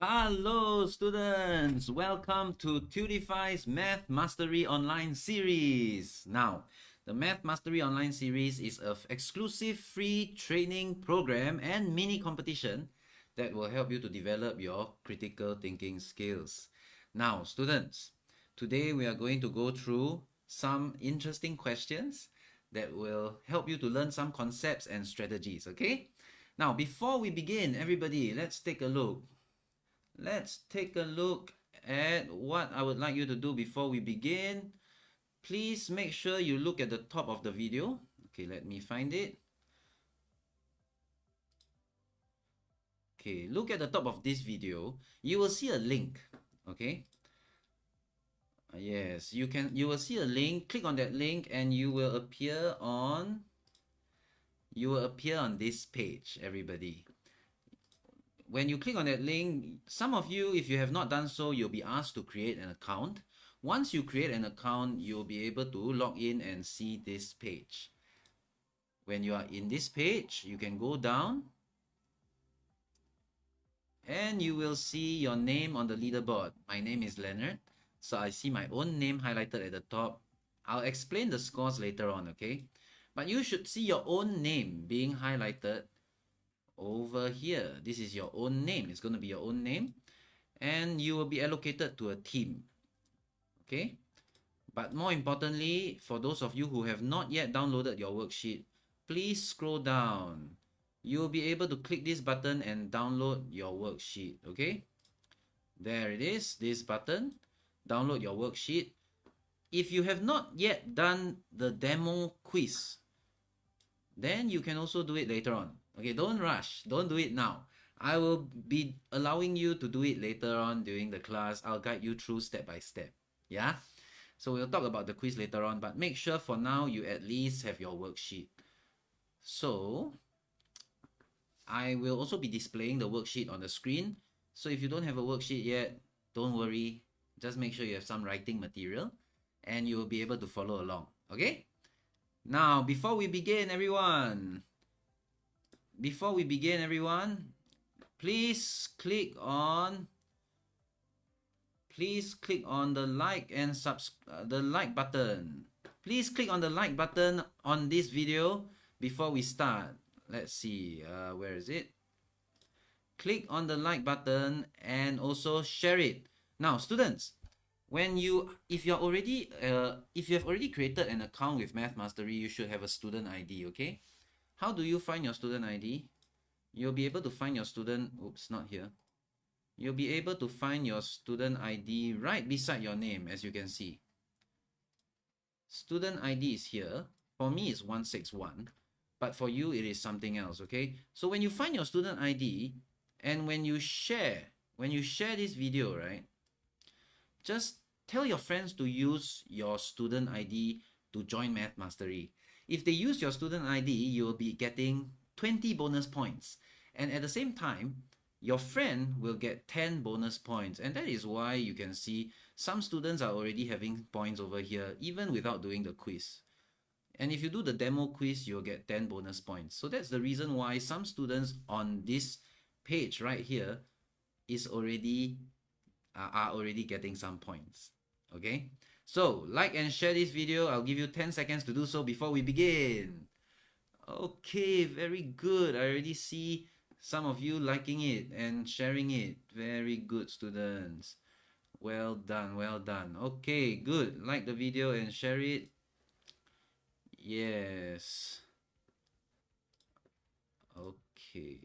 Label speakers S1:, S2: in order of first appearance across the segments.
S1: Hello students, welcome to Tutify's Math Mastery Online series. Now, the Math Mastery Online series is an exclusive free training program and mini competition that will help you to develop your critical thinking skills. Now, students, today we are going to go through some interesting questions that will help you to learn some concepts and strategies, okay? Now, before we begin, everybody, let's take a look. Let's take a look at what I would like you to do before we begin. Please make sure you look at the top of the video. Okay, let me find it. Okay, look at the top of this video. You will see a link. Okay. Yes, you will see a link. Click on that link and you will appear on this page, everybody. When you click on that link, some of you, if you have not done so, you'll be asked to create an account. Once you create an account, you'll be able to log in and see this page. When you are in this page, you can go down and you will see your name on the leaderboard. My name is Leonard, so I see my own name highlighted at the top. I'll explain the scores later on, okay? But you should see your own name being highlighted over here. This is your own name. It's going to be your own name, and you will be allocated to a team. Okay, but more importantly, for those of you who have not yet downloaded your worksheet, please scroll down. You'll be able to click this button and download your worksheet. Okay, there it is, this button. Download your worksheet. If you have not yet done the demo quiz, then you can also do it later on. Okay, don't rush. Don't do it now. I will be allowing you to do it later on during the class. I'll guide you through step by step. Yeah? So we'll talk about the quiz later on, but make sure for now you at least have your worksheet. So, I will also be displaying the worksheet on the screen. So if you don't have a worksheet yet, don't worry. Just make sure you have some writing material and you will be able to follow along. Okay? Now, before we begin, everyone, please click on the like button. Please click on the like button on this video before we start. Let's see, where is it? Click on the like button and also share it. Now, students, if you have already created an account with Math Mastery, you should have a student ID. Okay, how do you find your student ID? You'll be able to find your student. Oops, not here. You'll be able to find your student ID right beside your name, as you can see. Student ID is here. For me, it's 161, but for you, it is something else. Okay, so when you find your student ID and when you share this video, right? Just tell your friends to use your student ID to join Math Mastery. If they use your student ID, you will be getting 20 bonus points. And at the same time, your friend will get 10 bonus points. And that is why you can see some students are already having points over here, even without doing the quiz. And if you do the demo quiz, you'll get 10 bonus points. So that's the reason why some students on this page right here are already getting some points. Okay, so like and share this video. I'll give you 10 seconds to do so before we begin. Okay, very good. I already see some of you liking it and sharing it. Very good, students. Well done, well done. Okay, good. Like the video and share it. Yes. Okay.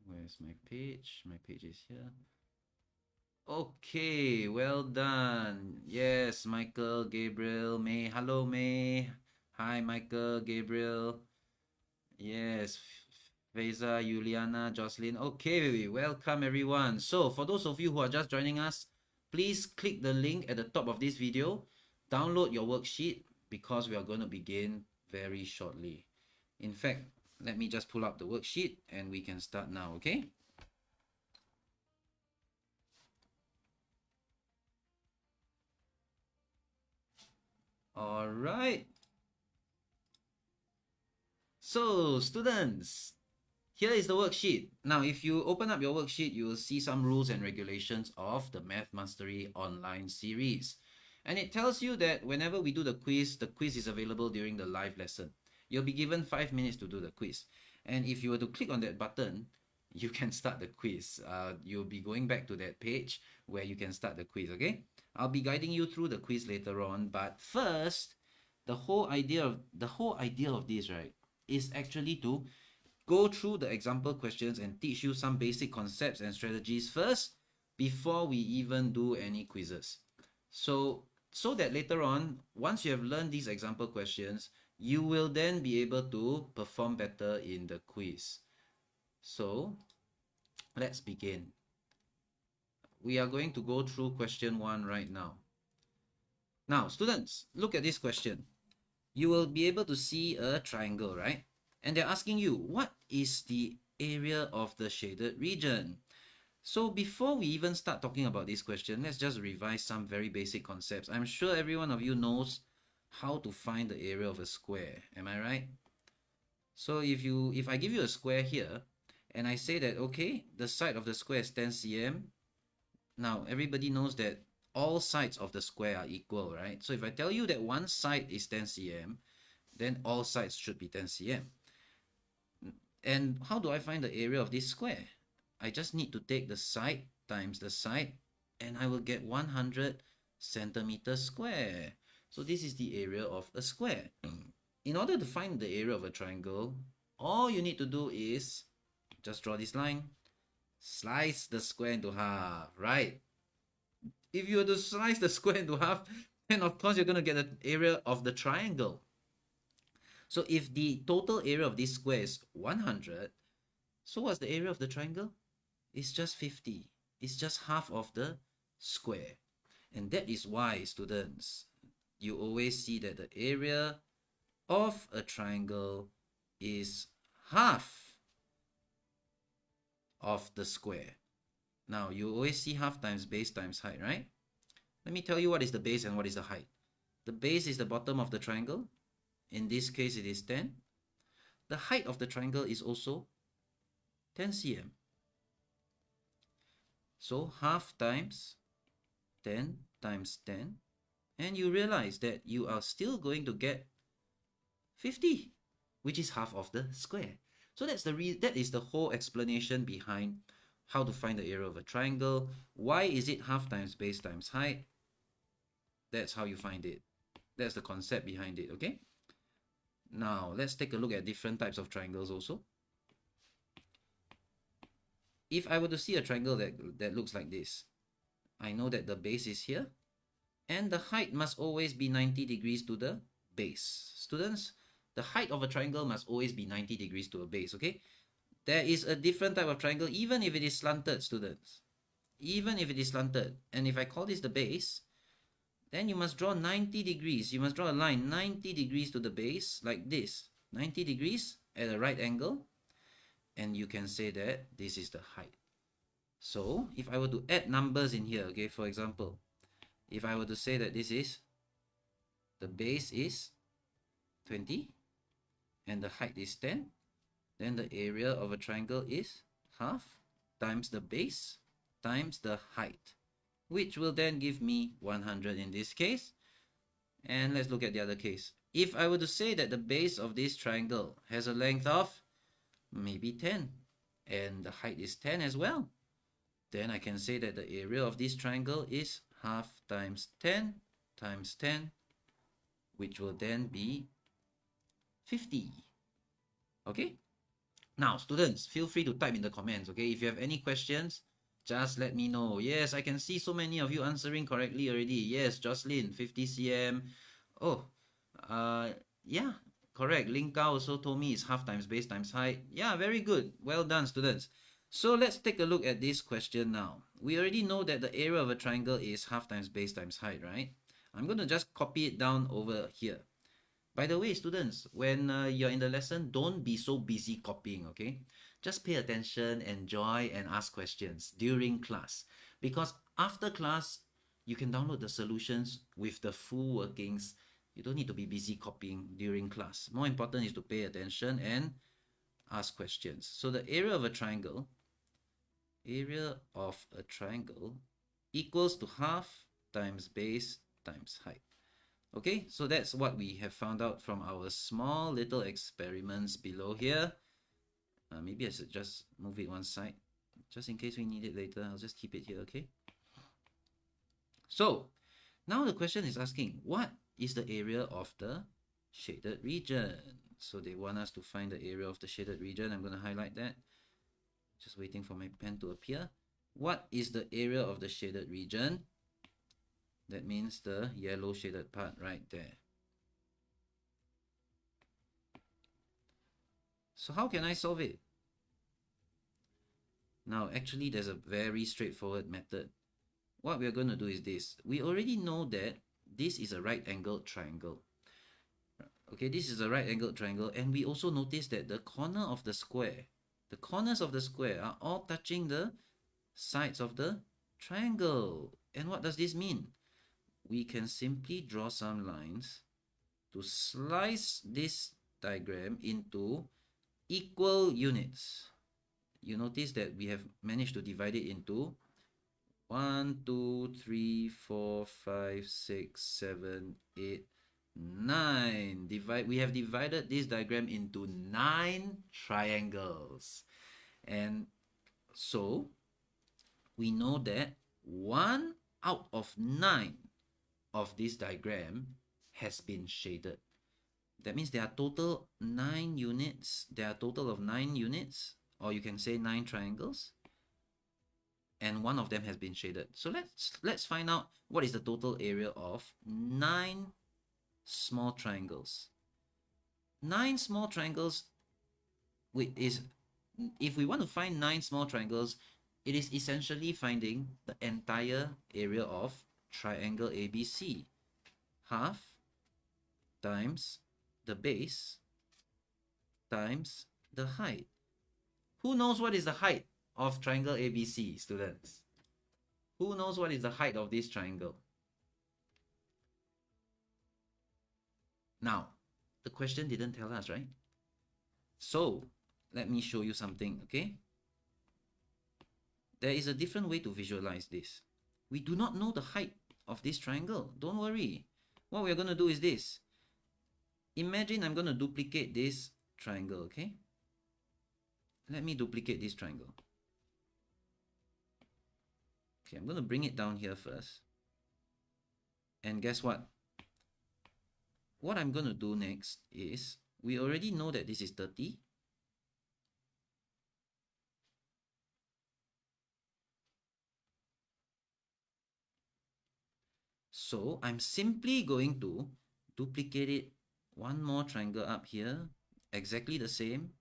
S1: Where's my page? My page is here. Okay, well done. Yes, Michael, Gabriel, May. Hello, May. Hi, Michael, Gabriel. Yes, Faiza, Juliana, Jocelyn. Okay, welcome everyone. So, for those of you who are just joining us, please click the link at the top of this video. Download your worksheet because we are going to begin very shortly. In fact, let me just pull up the worksheet and we can start now, okay? All right. So, students, Here is the worksheet. Now, if you open up your worksheet, you will see some rules and regulations of the Math Mastery online series. And it tells you that whenever we do the quiz is available during the live lesson. You'll be given 5 minutes to do the quiz. And if you were to click on that button, you can start the quiz. You'll be going back to that page where you can start the quiz, okay? I'll be guiding you through the quiz later on, but first, the whole idea of this, right, is actually to go through the example questions and teach you some basic concepts and strategies first before we even do any quizzes. So that later on, once you have learned these example questions, you will then be able to perform better in the quiz. So let's begin. We are going to go through question 1 right now. Now, students, look at this question. You will be able to see a triangle, right? And they're asking you, what is the area of the shaded region? So before we even start talking about this question, let's just revise some very basic concepts. I'm sure every one of you knows how to find the area of a square. Am I right? So if I give you a square here, and I say that, okay, the side of the square is 10 cm. Now, everybody knows that all sides of the square are equal, right? So if I tell you that one side is 10 cm, then all sides should be 10 cm. And how do I find the area of this square? I just need to take the side times the side, and I will get 100 centimeters square. So this is the area of a square. In order to find the area of a triangle, all you need to do is just draw this line, slice the square into half, right? If you were to slice the square into half, then of course you're going to get the area of the triangle. So if the total area of this square is 100, so what's the area of the triangle? It's just 50. It's just half of the square. And that is why, students, you always see that the area of a triangle is half of the square. Now, you always see half times base times height, right? Let me tell you what is the base and what is the height. The base is the bottom of the triangle. In this case, it is 10. The height of the triangle is also 10 cm. So half times 10 times 10, and you realize that you are still going to get 50, which is half of the square. So that is the whole explanation behind how to find the area of a triangle. Why is it half times base times height? That's how you find it. That's the concept behind it, okay? Now, let's take a look at different types of triangles also. If I were to see a triangle that looks like this, I know that the base is here, and the height must always be 90 degrees to the base. Students, the height of a triangle must always be 90 degrees to a base, okay? There is a different type of triangle, even if it is slanted, students. Even if it is slanted. And if I call this the base, then you must draw 90 degrees. You must draw a line 90 degrees to the base, like this. 90 degrees at a right angle. And you can say that this is the height. So, if I were to add numbers in here, okay, for example, if I were to say that the base is 20, and the height is 10, then the area of a triangle is half times the base times the height, which will then give me 100 in this case. And let's look at the other case. If I were to say that the base of this triangle has a length of maybe 10, and the height is 10 as well, then I can say that the area of this triangle is half times 10 times 10, which will then be 50. Okay? Now, students, feel free to type in the comments, okay? If you have any questions, just let me know. Yes, I can see so many of you answering correctly already. Yes, Jocelyn, 50 cm. Oh, yeah, correct. Linka also told me it's half times base times height. Yeah, very good. Well done, students. So let's take a look at this question now. We already know that the area of a triangle is half times base times height, right? I'm going to just copy it down over here. By the way, students, when you're in the lesson, don't be so busy copying, okay? Just pay attention, enjoy, and ask questions during class. Because after class, you can download the solutions with the full workings. You don't need to be busy copying during class. More important is to pay attention and ask questions. So the area of a triangle equals to half times base times height. Okay, so that's what we have found out from our small little experiments below here. Maybe I should just move it one side, just in case we need it later. I'll just keep it here, okay? So, now the question is asking, what is the area of the shaded region? So they want us to find the area of the shaded region. I'm going to highlight that. Just waiting for my pen to appear. What is the area of the shaded region? That means the yellow shaded part right there. So how can I solve it? Now, actually, there's a very straightforward method. What we're going to do is this. We already know that this is a right-angled triangle. Okay, this is a right-angled triangle, and we also notice that the corner of the square, the corners of the square are all touching the sides of the triangle. And what does this mean? We can simply draw some lines to slice this diagram into equal units. You notice that we have managed to divide it into 1, 2, 3, 4, 5, 6, 7, 8, 9. We have divided this diagram into 9 triangles. And so we know that 1 out of 9 of this diagram has been shaded. That means there are total 9 units. There are a total of 9 units, or you can say 9 triangles, and one of them has been shaded. So let's find out what is the total area of 9 small triangles. 9 small triangles if we want to find 9 small triangles, it is essentially finding the entire area of triangle ABC. Half times the base times the height. Who knows what is the height of triangle ABC, students? Who knows what is the height of this triangle? Now, the question didn't tell us, right? So, let me show you something, okay? There is a different way to visualize this. We do not know the height of this triangle. Don't worry. What we're going to do is this. Imagine I'm going to duplicate this triangle, okay? Let me duplicate this triangle. Okay, I'm going to bring it down here first. And guess what? What I'm going to do next is, we already know that this is 30. So I'm simply going to duplicate it, one more triangle up here, exactly the same.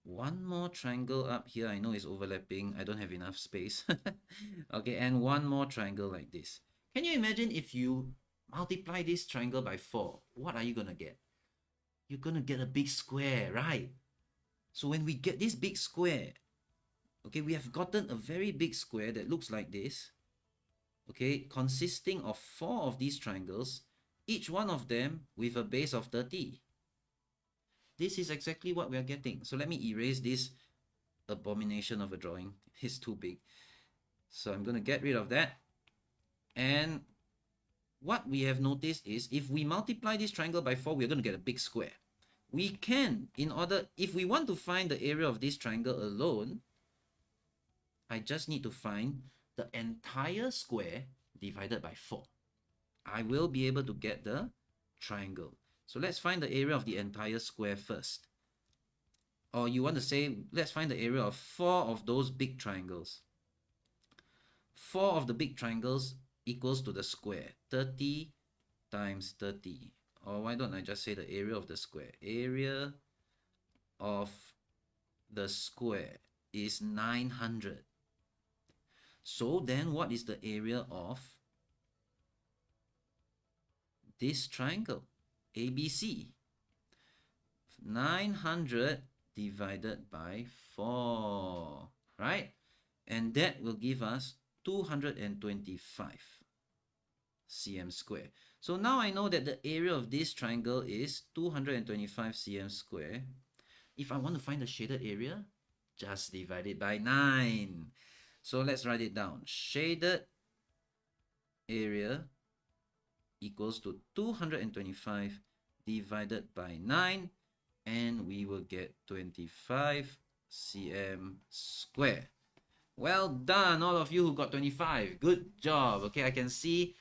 S1: One more triangle up here, I know it's overlapping, I don't have enough space. Okay, and one more triangle like this. Can you imagine if you multiply this triangle by 4, what are you gonna get? You're gonna get a big square, right? So when we get this big square, okay, we have gotten a very big square that looks like this, okay, consisting of 4 of these triangles, each one of them with a base of 30. This is exactly what we are getting. So let me erase this abomination of a drawing. It's too big. So I'm going to get rid of that. And what we have noticed is, if we multiply this triangle by 4, we're going to get a big square. We can, if we want to find the area of this triangle alone, I just need to find the entire square divided by 4. I will be able to get the triangle. So let's find the area of the entire square first. Or you want to say, let's find the area of 4 of those big triangles. 4 of the big triangles equals to the square. 30 times 30. Or why don't I just say the area of the square? Area of the square is 900. So then what is the area of this triangle, ABC? 900 divided by 4, right? And that will give us 225 cm square. So now I know that the area of this triangle is 225 cm square. if I want to find the shaded area, just divide it by 9. So let's write it down. Shaded area equals to 225 divided by 9, and we will get 25 cm square. Well done, all of you who got 25. Good job. Okay, I can see,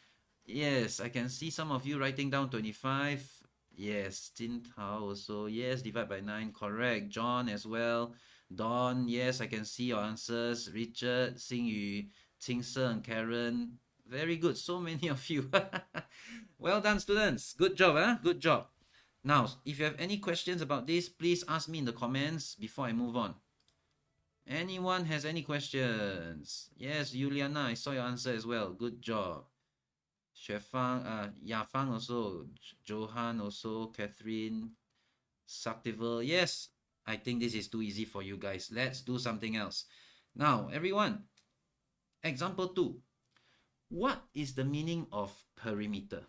S1: yes, I can see some of you writing down 25. Yes, Jin Tao also. Yes, divide by 9. Correct. John as well. Don, yes, I can see your answers. Richard, Xingyu, Qing Sheng, Karen. Very good. So many of you. Well done, students. Good job, huh? Good job. Now, if you have any questions about this, please ask me in the comments before I move on. Anyone has any questions? Yes, Juliana, I saw your answer as well. Good job. Xuefang, Yafang also, Johan also, Catherine, Saktival. Yes, I think this is too easy for you guys. Let's do something else. Now, everyone, example 2. What is the meaning of perimeter?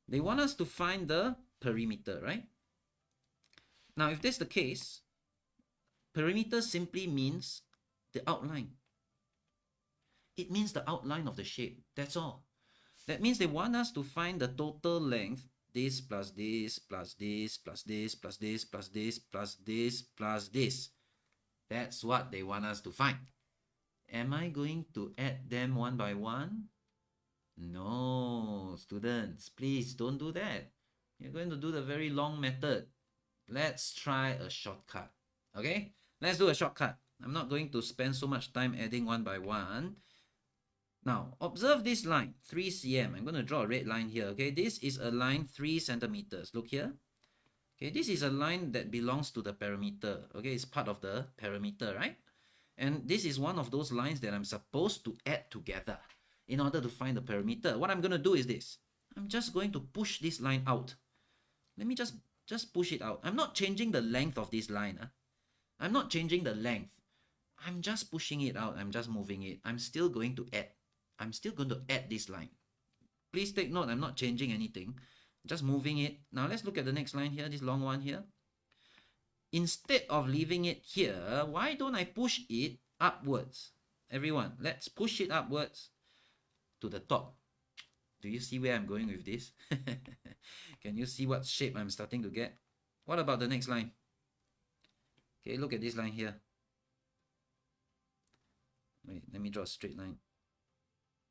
S1: They want us to find the perimeter, right? Now, if that's the case, perimeter simply means the outline. It means the outline of the shape. That's all. That means they want us to find the total length, this plus this plus this plus this plus this plus this plus this plus this. That's what they want us to find. Am I going to add them one by one? No, students, please don't do that. You're going to do the very long method. Let's try a shortcut. Okay, let's do a shortcut. I'm not going to spend so much time adding one by one. Now, observe this line, 3 cm. I'm going to draw a red line here, okay? This is a line 3 centimeters. Look here. Okay, this is a line that belongs to the perimeter. Okay, it's part of the perimeter, right? And this is one of those lines that I'm supposed to add together in order to find the perimeter. What I'm going to do is this. I'm just going to push this line out. Let me just push it out. I'm not changing the length of this line. I'm not changing the length. I'm just pushing it out. I'm just moving it. I'm still going to add. I'm still going to add this line. Please take note, I'm not changing anything. Just moving it. Now let's look at the next line here, this long one here. Instead of leaving it here, why don't I push it upwards? Everyone, let's push it upwards to the top. Do you see where I'm going with this? Can you see what shape I'm starting to get? What about the next line? Okay, look at this line here. Wait, let me draw a straight line.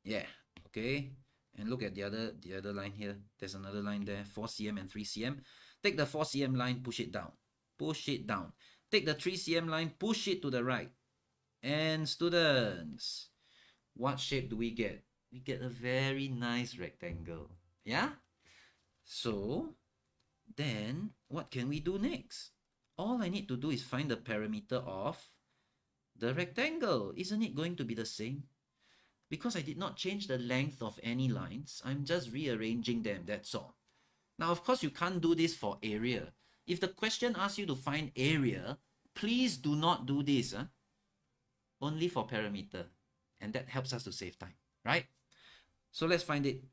S1: Yeah, okay. And look at the other line here. There's another line there, 4 cm and 3 cm. Take the 4 cm line, push it down. Push it down. Take the 3 cm line, push it to the right. And students, what shape do we get? We get a very nice rectangle. Yeah? So, then what can we do next? All I need to do is find the perimeter of the rectangle. Isn't it going to be the same? Because I did not change the length of any lines, I'm just rearranging them, that's all. Now, of course, you can't do this for area. If the question asks you to find area, please do not do this. Only for perimeter. And that helps us to save time, right? So let's find it.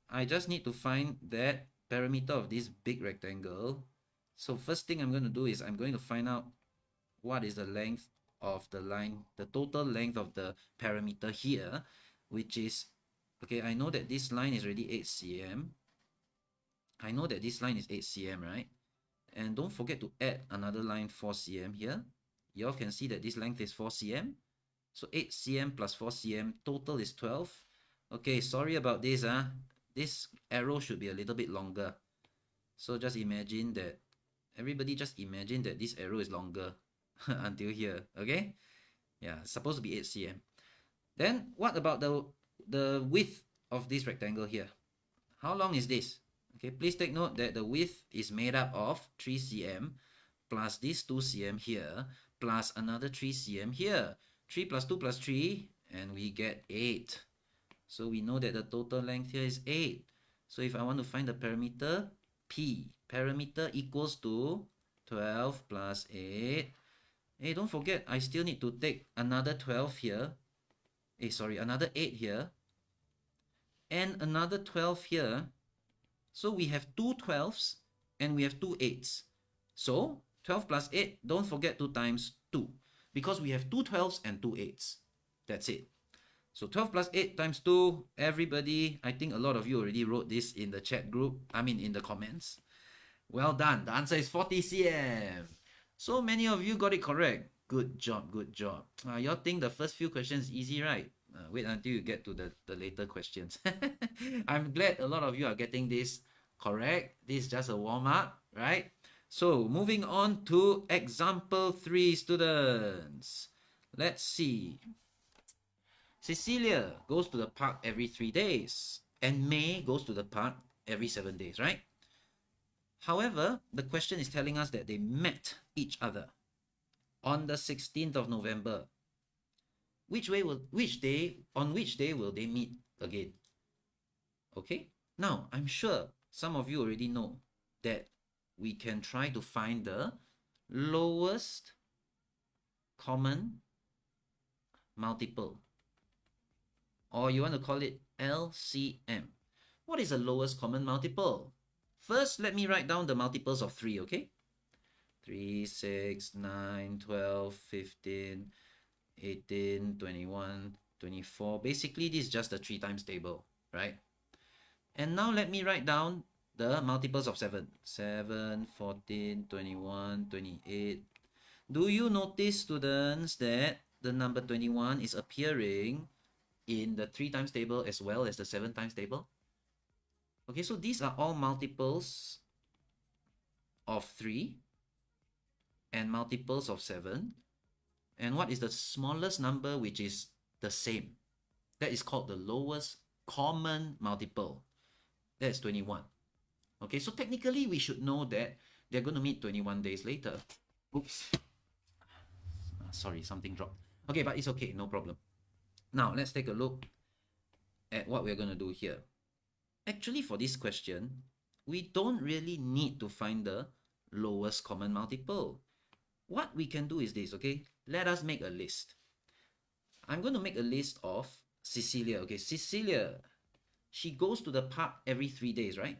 S1: I just need to find that perimeter of this big rectangle. So first thing I'm going to do is I'm going to find out what is the length of the line, the total length of the perimeter here, which is, okay, I know that this line is already 8 cm. I know that this line is 8 cm, right? And don't forget to add another line 4 cm here. You all can see that this length is 4 cm. So 8 cm plus 4 cm, total is 12. Okay, sorry about this. This arrow should be a little bit longer. So just imagine that, everybody just imagine that this arrow is longer. Until here, okay? Yeah, it's supposed to be 8 cm. Then what about the width of this rectangle here? How long is this? Okay, please take note that the width is made up of 3 cm plus this 2 cm here plus another 3 cm here. 3 plus 2 plus 3 and we get 8. So we know that the total length here is 8. So if I want to find the perimeter, P, perimeter equals to 12 plus 8. Hey, don't forget, I still need to take another 12 here. Sorry, another 8 here. And another 12 here. So we have two 12s and we have two 8s. So 12 plus 8, don't forget 2 times 2. Because we have 2 12s and 2 8s. That's it. So 12 plus 8 times 2, everybody, I think a lot of you already wrote this in the chat group, in the comments. Well done. The answer is 40 cm. So many of you got it correct. Good job, good job. Y'all think the first few questions easy, right? Wait until you get to the later questions. I'm glad a lot of you are getting this correct. This is just a warm-up, right? So moving on to example 3, students. Let's see. Cecilia goes to the park every 3 days, and May goes to the park every 7 days, right? However, the question is telling us that they met each other on the 16th of November. On which day will they meet again? Okay? Now, I'm sure some of you already know that we can try to find the lowest common multiple, or you want to call it LCM. What is the lowest common multiple? First, let me write down the multiples of 3, okay? 3, 6, 9, 12, 15, 18, 21, 24. Basically, this is just the 3 times table, right? And now let me write down the multiples of 7. 7, 14, 21, 28. Do you notice, students, that the number 21 is appearing in the 3 times table as well as the 7 times table? Okay, so these are all multiples of 3 and multiples of 7. And what is the smallest number which is the same? That is called the lowest common multiple. That's 21. Okay, so technically we should know that they're going to meet 21 days later. Oops. Sorry, something dropped. Okay, but it's okay, no problem. Now, let's take a look at what we're going to do here. Actually, for this question, we don't really need to find the lowest common multiple. What we can do is this, okay? Let us make a list. I'm going to make a list of Cecilia, okay? Cecilia, she goes to the park every 3 days, right?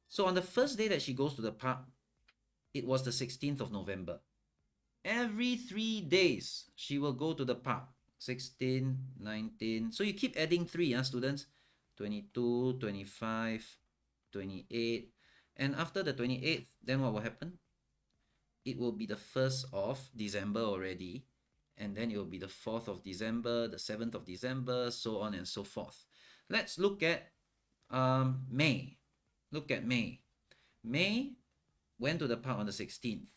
S1: So on the first day that she goes to the park, it was the 16th of November. Every 3 days, she will go to the park. 16, 19. So you keep adding 3, students. 22, 25, 28. And after the 28th, then what will happen? It will be the 1st of December already. And then it will be the 4th of December, the 7th of December, so on and so forth. Let's look at May. Look at May. May went to the park on the 16th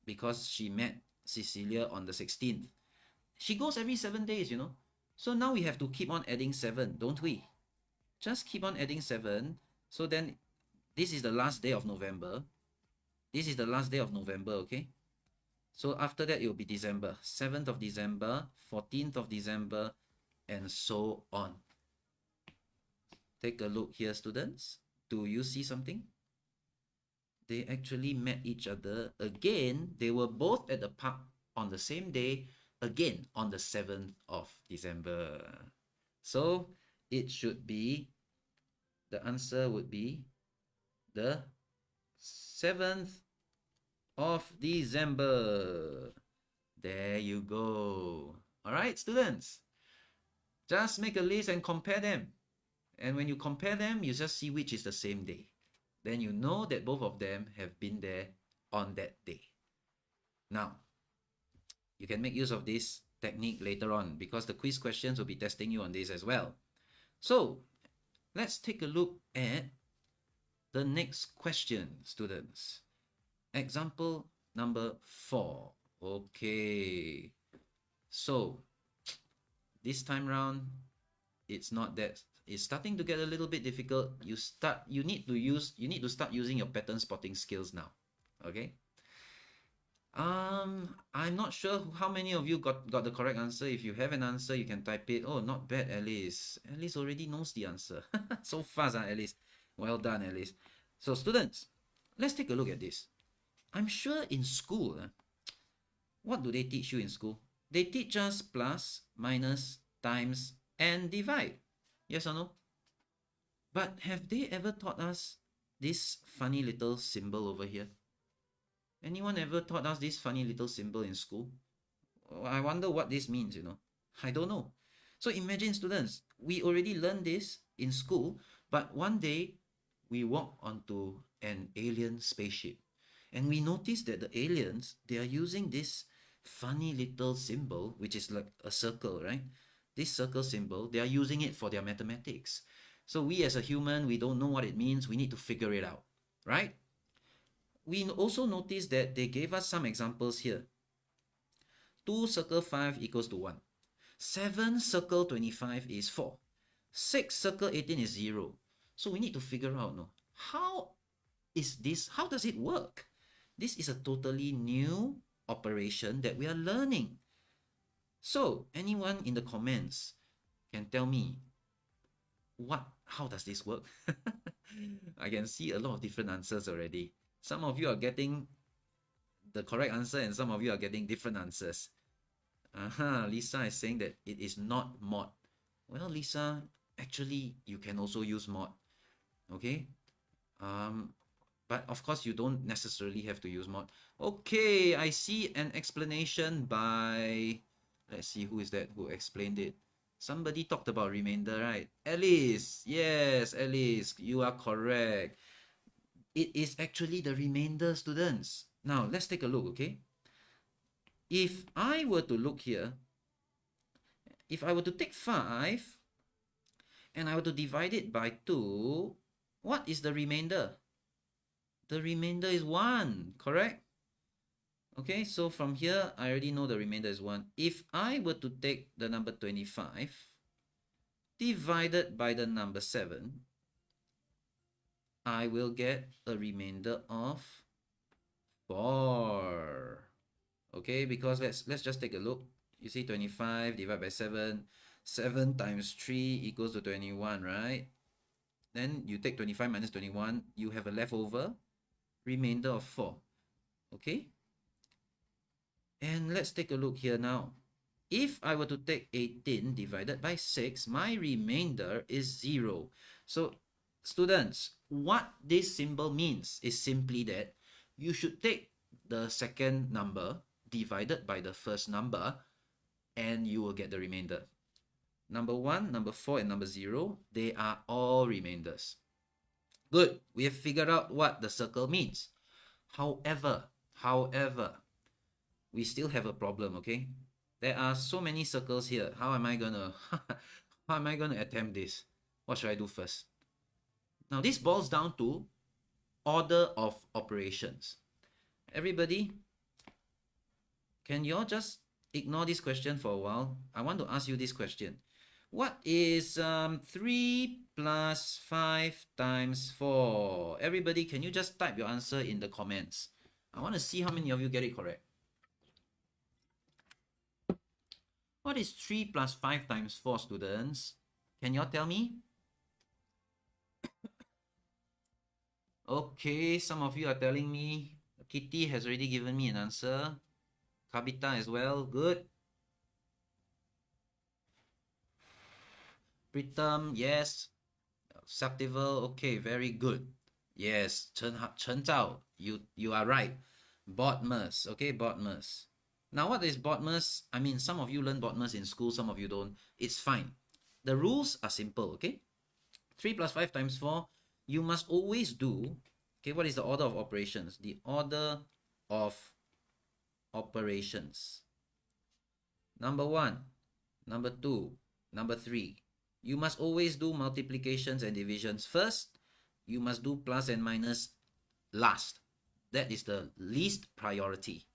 S1: because she met Cecilia on the 16th. She goes every 7 days, you know. So now we have to keep on adding 7, don't we? Just keep on adding 7. So then this is the last day of November. This is the last day of November, okay? So after that, it will be December. 7th of December, 14th of December, and so on. Take a look here, students. Do you see something? They actually met each other again. They were both at the park on the same day, again on the 7th of December. So it should be, the answer would be the 7th of December. There you go. All right, students. Just make a list and compare them. And when you compare them, you just see which is the same day. Then you know that both of them have been there on that day. Now, you can make use of this technique later on because the quiz questions will be testing you on this as well. So, let's take a look at the next question, students. Example number 4. Okay. So, this time round, it's not that. It's starting to get a little bit difficult. You need to start using your pattern spotting skills now. Okay? I'm not sure how many of you got the correct answer. If you have an answer, you can type it. Oh, not bad, Alice. Alice already knows the answer. So fast, Alice. Well done, Alice. So students, let's take a look at this. I'm sure in school, what do they teach you in school? They teach us plus, minus, times, and divide. Yes or no? But have they ever taught us this funny little symbol over here? Anyone ever taught us this funny little symbol in school? I wonder what this means, you know. I don't know. So imagine, students, we already learned this in school, but one day we walk onto an alien spaceship and we notice that the aliens, they are using this funny little symbol, which is like a circle, right? This circle symbol, they are using it for their mathematics. So we as a human, we don't know what it means. We need to figure it out, right? We also notice that they gave us some examples here. 2 circle 5 equals to 1. 7 circle 25 is 4. 6 circle 18 is 0. So we need to figure out, no, how is this, how does it work? This is a totally new operation that we are learning. So anyone in the comments can tell me how does this work? I can see a lot of different answers already. Some of you are getting the correct answer and some of you are getting different answers. Lisa is saying that it is not mod. Well, Lisa, actually, you can also use mod. Okay? But of course, you don't necessarily have to use mod. Okay, I see an explanation by, let's see, who is that who explained it? Somebody talked about remainder, right? Alice, yes, Alice, you are correct. It is actually the remainder, students. Now, let's take a look, okay? If I were to look here, if I were to take 5 and I were to divide it by 2, what is the remainder? The remainder is 1, correct? Okay, so from here, I already know the remainder is 1. If I were to take the number 25 divided by the number 7, I will get a remainder of 4. Okay, because let's just take a look. You see 25 divided by 7. 7 times 3 equals to 21, right? Then you take 25 minus 21, you have a leftover remainder of 4. Okay? And let's take a look here now. If I were to take 18 divided by 6, my remainder is 0. So, students, what this symbol means is simply that you should take the second number divided by the first number and you will get the remainder. Number 1, number 4, and number 0, they are all remainders. Good, we have figured out what the circle means. However, we still have a problem, okay? There are so many circles here. How am I gonna attempt this? What should I do first? Now this boils down to order of operations. Everybody, can you all just ignore this question for a while? I want to ask you this question. What is 3 plus 5 times 4? Everybody, can you just type your answer in the comments? I want to see how many of you get it correct. What is 3 plus 5 times 4, students? Can you all tell me? Okay, some of you are telling me. Kitty has already given me an answer. Kabita as well. Good. Pritam, yes. Acceptable. Okay, very good. Yes, Chen Zhao, you are right. Botmas. Okay, Botmas. Now, what is Botmas? I mean, some of you learn Botmas in school, some of you don't. It's fine. The rules are simple, okay? 3 plus 5 times 4, you must always do, okay, what is the order of operations? The order of operations. Number 1, number 2, number 3. You must always do multiplications and divisions first. You must do plus and minus last. That is the least priority.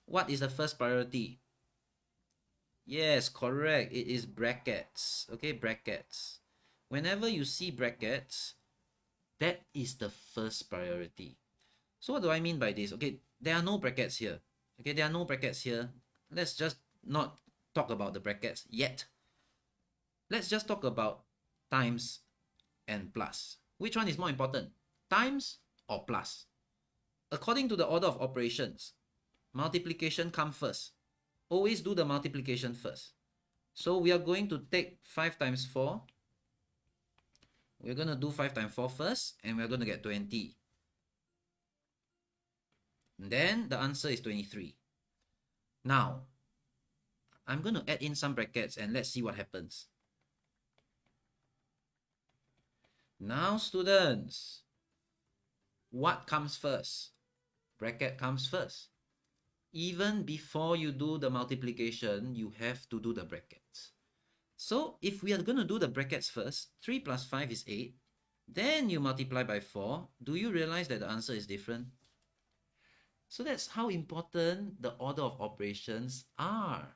S1: What is the first priority? Yes, correct. It is brackets. Okay, brackets. Whenever you see brackets, that is the first priority. So what do I mean by this? Okay, there are no brackets here. Okay, there are no brackets here. Let's just not talk about the brackets yet. Let's just talk about times and plus. Which one is more important? Times or plus? According to the order of operations, multiplication comes first. Always do the multiplication first. So we are going to take 5 times 4. We're going to do 5 times 4 first, and we're going to get 20. Then the answer is 23. Now, I'm going to add in some brackets and let's see what happens. Now, students, what comes first? Bracket comes first. Even before you do the multiplication, you have to do the brackets. So if we are going to do the brackets first, 3 plus 5 is 8. Then you multiply by 4. Do you realize that the answer is different? So that's how important the order of operations are.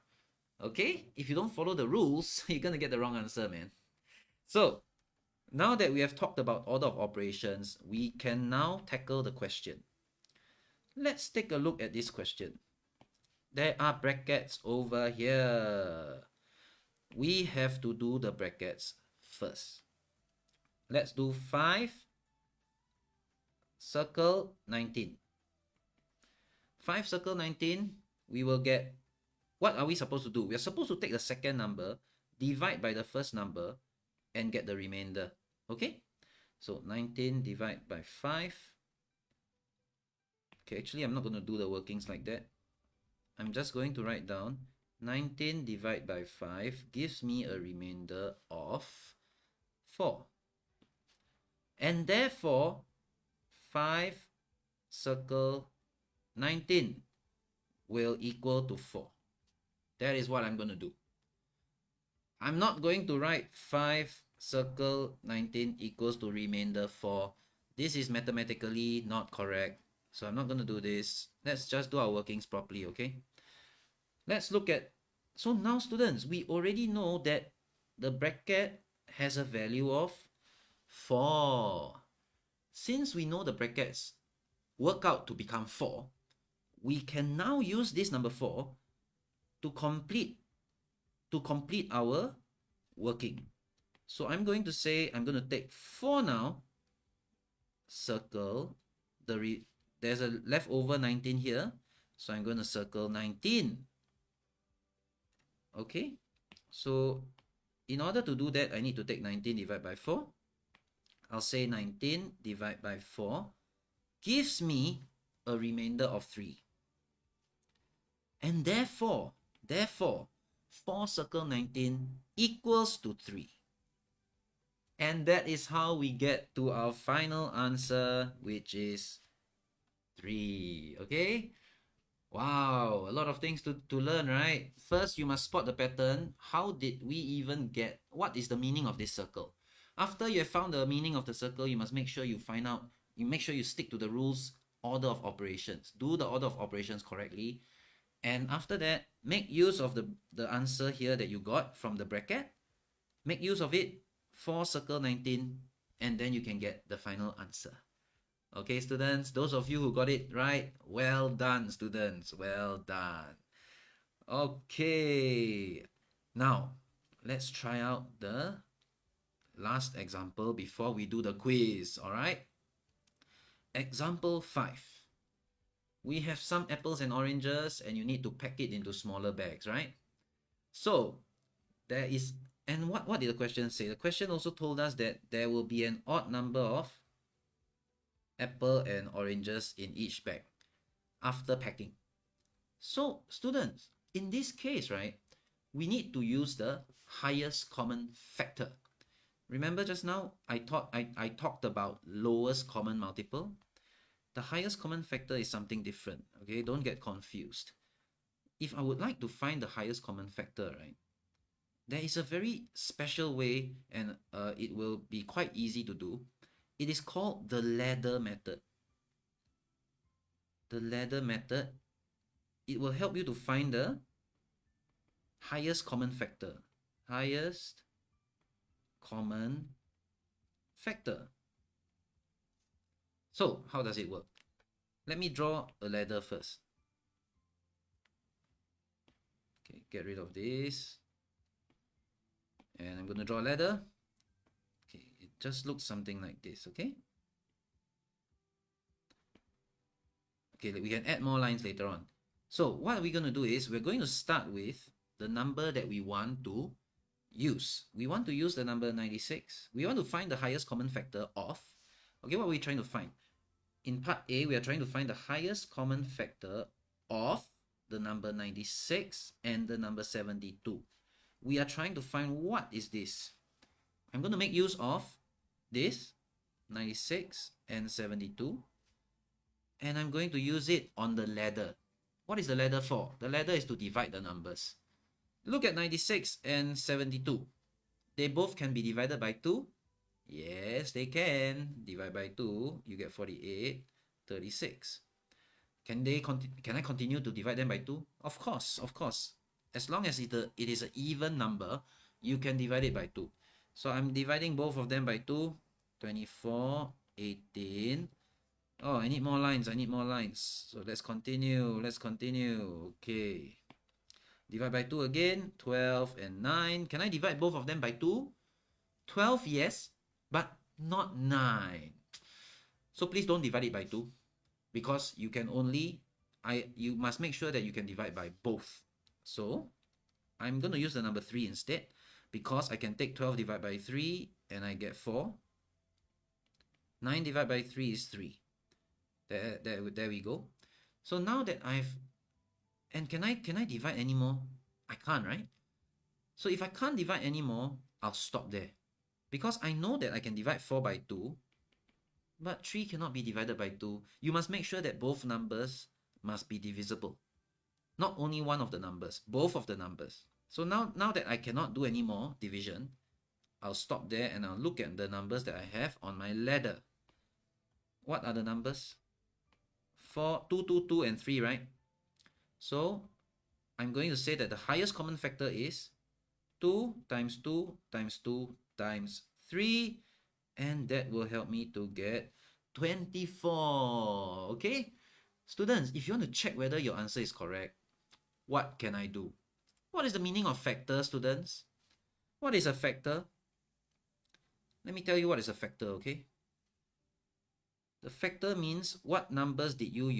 S1: Okay? If you don't follow the rules, you're going to get the wrong answer, man. So now that we have talked about order of operations, we can now tackle the question. Let's take a look at this question. There are brackets over here. We have to do the brackets first. Let's do 5, circle 19. 5 circle 19, we will get, what are we supposed to do? We are supposed to take the second number, divide by the first number, and get the remainder. Okay? So 19 divided by 5. Okay, actually I'm not going to do the workings like that. I'm just going to write down 19 divided by 5 gives me a remainder of 4. And therefore, 5 circle 19 will equal to 4. That is what I'm going to do. I'm not going to write 5 circle 19 equals to remainder 4. This is mathematically not correct. So I'm not going to do this. Let's just do our workings properly, okay? Let's look at, so now students, we already know that the bracket has a value of 4. Since we know the brackets work out to become 4, we can now use this number 4 to complete our working. So I'm going to say, I'm going to take 4 now, circle, there's a leftover 19 here, so I'm going to circle 19. Okay, so in order to do that, I need to take 19 divided by 4. I'll say 19 divided by 4 gives me a remainder of 3. And therefore, 4 circle 19 equals to 3. And that is how we get to our final answer, which is 3. Okay? Wow, a lot of things to learn, right? First, you must spot the pattern. How did we even get, what is the meaning of this circle? After you have found the meaning of the circle, you must make sure you find out, you make sure you stick to the rules, order of operations. Do the order of operations correctly. And after that, make use of the answer here that you got from the bracket. Make use of it, 4 circle 19, and then you can get the final answer. Okay, students, those of you who got it right, well done, students, well done. Okay, now let's try out the last example before we do the quiz, all right? Example 5. We have some apples and oranges and you need to pack it into smaller bags, right? So there is, and what did the question say? The question also told us that there will be an odd number of apple and oranges in each bag after packing. So students, in this case, right, we need to use the highest common factor. Remember just now I talked about lowest common multiple. The highest common factor is something different, okay? Don't get confused. If I would like to find the highest common factor, right, there is a very special way and it will be quite easy to do. It is called the ladder method. The ladder method, it will help you to find the highest common factor. Highest common factor. So, how does it work? Let me draw a ladder first. Okay, get rid of this. And I'm going to draw a ladder. Okay, it just looks something like this, okay? Okay, we can add more lines later on. So what we're going to do is we're going to start with the number that we want to use. We want to use the number 96. We want to find the highest common factor of, okay, what are we trying to find? in part A, we are trying to find the highest common factor of the number 96 and the number 72. We are trying to find what is this. I'm going to make use of this 96 and 72, and I'm going to use it on the ladder. What is the ladder for? The ladder is to divide the numbers. Look at 96 and 72. They both can be divided by 2. Yes, they can. Divide by 2, you get 48, 36. Can I continue to divide them by 2? Of course, of course. As long as it is an even number, you can divide it by 2. So I'm dividing both of them by 2. 24, 18. Oh, I need more lines. I need more lines. So let's continue. Let's continue. Okay. Divide by 2 again. 12 and 9. Can I divide both of them by 2? 12, yes, but not 9. So please don't divide it by 2, because you can only, you must make sure that you can divide by both. So I'm going to use the number 3 instead, because I can take 12 divided by 3 and I get 4. 9 divided by 3 is 3. There we go. So now that and can I divide anymore? I can't, right? So if I can't divide anymore, I'll stop there. Because I know that I can divide 4 by 2, but 3 cannot be divided by 2. You must make sure that both numbers must be divisible. Not only one of the numbers, both of the numbers. So now that I cannot do any more division, I'll stop there and I'll look at the numbers that I have on my ladder. What are the numbers? 4, 2, 2, 2, and 3, right? So I'm going to say that the highest common factor is 2 times 2 times 2 times 3, and that will help me to get 24. Okay? Students, if you want to check whether your answer is correct, what can I do? What is the meaning of factor, students? What is a factor? Let me tell you what is a factor, okay? The factor means what numbers did you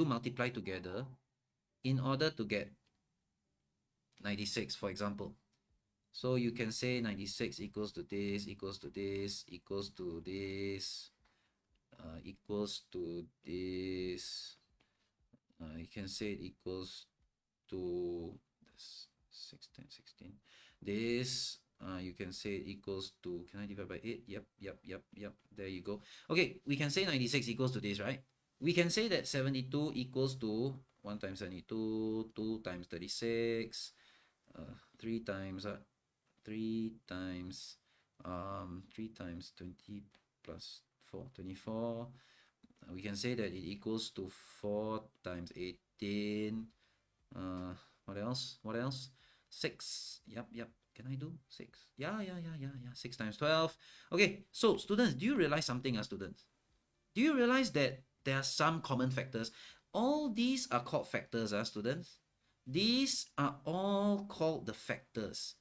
S1: multiply together in order to get 96, for example. So you can say 96 equals to this, equals to this, equals to this, equals to this. You can say it equals to 6, 10, 16. This, you can say it equals to, can I divide by 8? Yep. There you go. Okay, we can say 96 equals to this, right? We can say that 72 equals to 1 times 72, 2 times 36, 3 times 3 times 20 plus 4, 24. We can say that it equals to 4 times 18. What else? 6. Yep. Can I do 6? Yeah. 6 times 12. Okay, so students, do you realize something, students? Do you realize that there are some common factors? All these are called factors, students. These are all called the factors.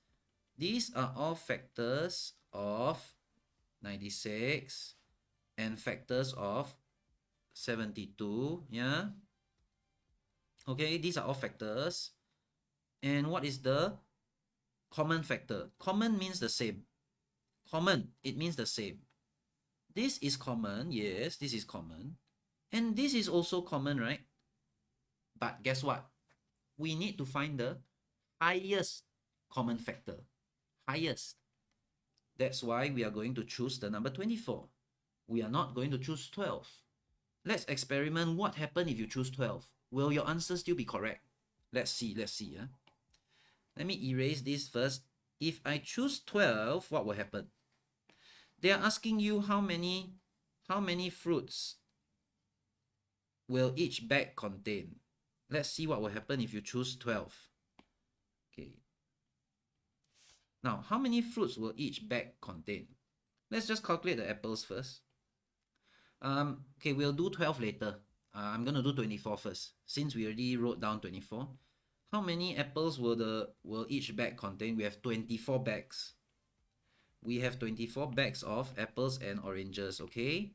S1: These are all factors of 96 and factors of 72, yeah? Okay, these are all factors. And what is the common factor? Common means the same. Common, it means the same. This is common, yes, this is common. And this is also common, right? But guess what? We need to find the highest common factor. Highest. That's why we are going to choose the number 24. We are not going to choose 12. Let's experiment what happens if you choose 12. Will your answer still be correct? Let's see. Huh? Let me erase this first. If I choose 12, what will happen? They are asking you how many fruits will each bag contain. Let's see what will happen if you choose 12. Okay. Now, how many fruits will each bag contain? Let's just calculate the apples first. Okay, we'll do 12 later. I'm going to do 24 first, since we already wrote down 24. How many apples will each bag contain? We have 24 bags. We have 24 bags of apples and oranges, okay?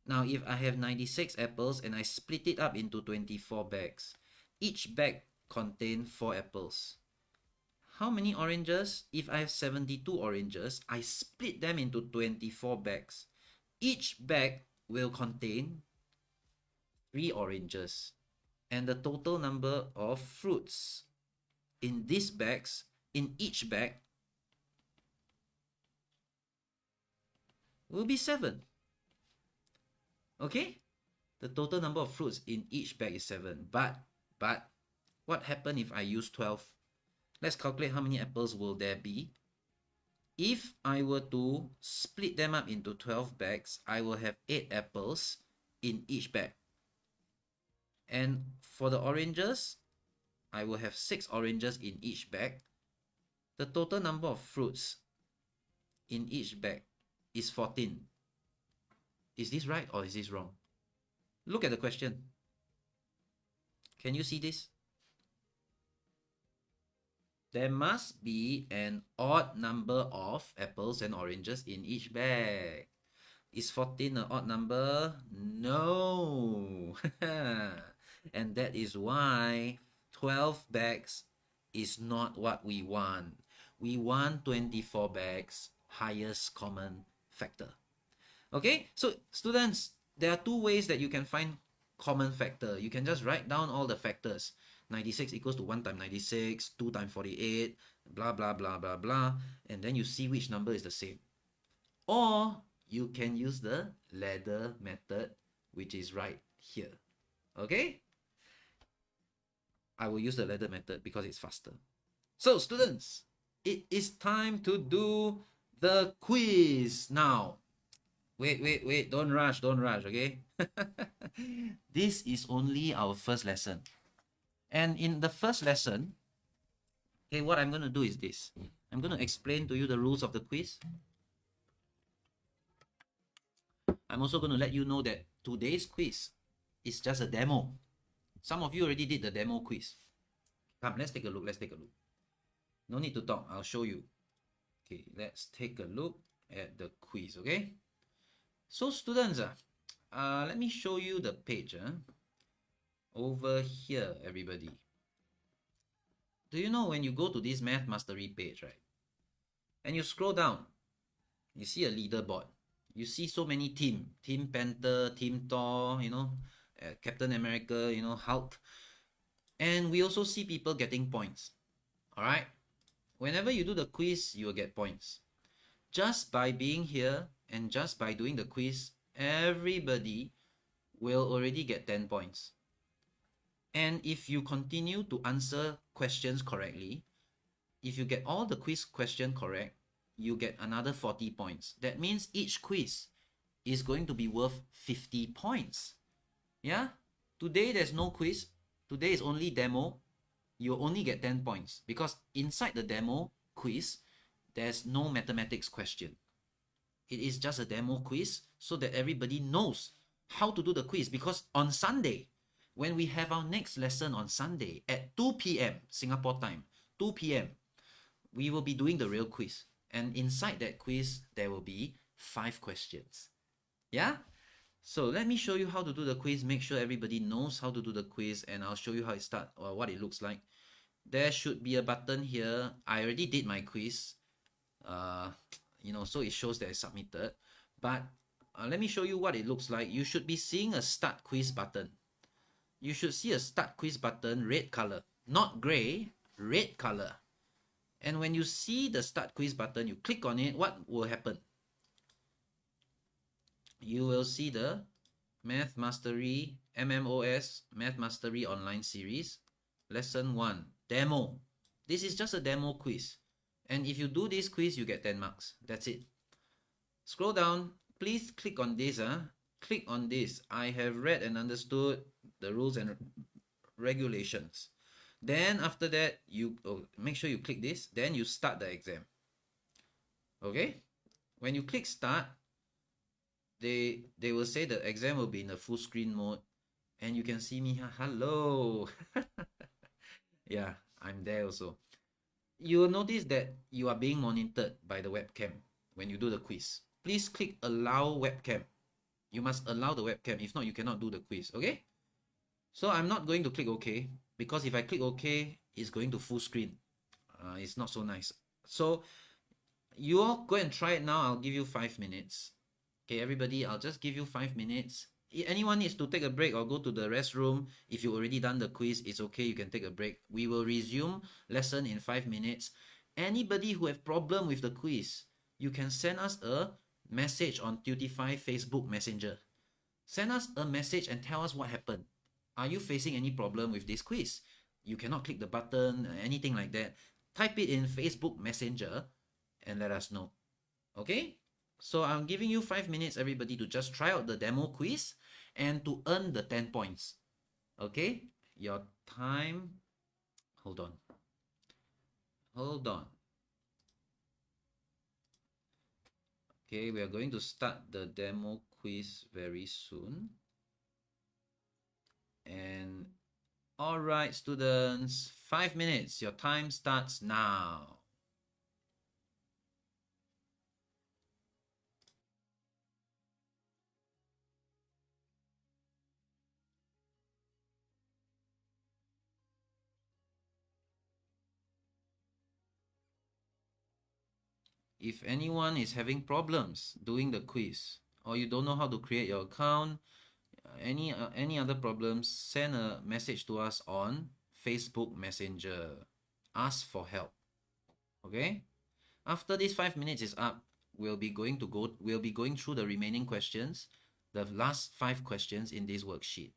S1: Now, if I have 96 apples and I split it up into 24 bags, each bag contains 4 apples. How many oranges? If I have 72 oranges, I split them into 24 bags. Each bag will contain 3 oranges, and the total number of fruits in these bags, in each bag, will be 7. Okay? The total number of fruits in each bag is 7. But, what happens if I use 12? Let's calculate how many apples will there be. If I were to split them up into 12 bags, I will have 8 apples in each bag. And for the oranges, I will have 6 oranges in each bag. The total number of fruits in each bag is 14. Is this right or is this wrong? Look at the question. Can you see this? There must be an odd number of apples and oranges in each bag. Is 14 an odd number? No. And that is why 12 bags is not what we want. We want 24 bags, highest common factor. Okay, so students, there are 2 ways that you can find common factor. You can just write down all the factors. 96 equals to 1 times 96, 2 times 48, blah, blah, blah, blah, blah. And then you see which number is the same. Or you can use the ladder method, which is right here. Okay? I will use the ladder method because it's faster. So students, it is time to do the quiz now. Wait, don't rush, okay? This is only our first lesson. And in the first lesson, okay, what I'm going to do is this. I'm going to explain to you the rules of the quiz. I'm also going to let you know that today's quiz is just a demo. Some of you already did the demo quiz. Come, let's take a look. No need to talk. I'll show you. Okay, let's take a look at the quiz, okay? So students, let me show you the page. Over here, everybody. Do you know when you go to this Math Mastery page, right? And you scroll down, you see a leaderboard. You see so many team Panther, Team Thor, you know, Captain America, you know, Hulk. And we also see people getting points. All right? Whenever you do the quiz, you will get points. Just by being here and just by doing the quiz, everybody will already get 10 points. And if you continue to answer questions correctly, if you get all the quiz question correct, you get another 40 points. That means each quiz is going to be worth 50 points. Yeah? Today there's no quiz. Today is only demo. You only get 10 points because inside the demo quiz, there's no mathematics question. It is just a demo quiz so that everybody knows how to do the quiz, because on Sunday, when we have our next lesson on Sunday at 2 p.m. Singapore time, 2 p.m., we will be doing the real quiz. And inside that quiz, there will be 5 questions. Yeah? So let me show you how to do the quiz. Make sure everybody knows how to do the quiz, and I'll show you how it starts or what it looks like. There should be a button here. I already did my quiz. You know, so it shows that it's submitted. But let me show you what it looks like. You should be seeing a start quiz button. You should see a start quiz button, red color, not gray, red color. And when you see the start quiz button, you click on it, what will happen? You will see the Math Mastery, MMOS, Math Mastery Online Series, Lesson 1, Demo. This is just a demo quiz. And if you do this quiz, you get 10 marks. That's it. Scroll down. Please click on this. Click on this. I have read and understood the rules and regulations. Then after that, you make sure you click this. Then you start the exam. Okay? When you click start, they will say the exam will be in the full screen mode. And you can see me. Hello. Yeah, I'm there also. You will notice that you are being monitored by the webcam when you do the quiz. Please click allow webcam. You must allow the webcam. If not, you cannot do the quiz. Okay? So I'm not going to click OK, because if I click OK, it's going to full screen. It's not so nice. So you all go and try it now. I'll give you 5 minutes. Okay, everybody, I'll just give you 5 minutes. Anyone needs to take a break or go to the restroom, if you already done the quiz, it's okay, you can take a break. We will resume lesson in 5 minutes. Anybody who have problem with the quiz, you can send us a message on Tutify Facebook Messenger. Send us a message and tell us what happened. Are you facing any problem with this quiz? You cannot click the button, anything like that. Type it in Facebook Messenger and let us know. Okay? So I'm giving you 5 minutes, everybody, to just try out the demo quiz and to earn the 10 points. Okay? Your time. Hold on. Hold on. Okay, we are going to start the demo quiz very soon. And all right, students, 5 minutes. Your time starts now. If anyone is having problems doing the quiz, or you don't know how to create your account, any other problems, send a message to us on Facebook Messenger. Ask for help. Okay? After this 5 minutes is up, we'll be going through the remaining questions, the last 5 questions in this worksheet.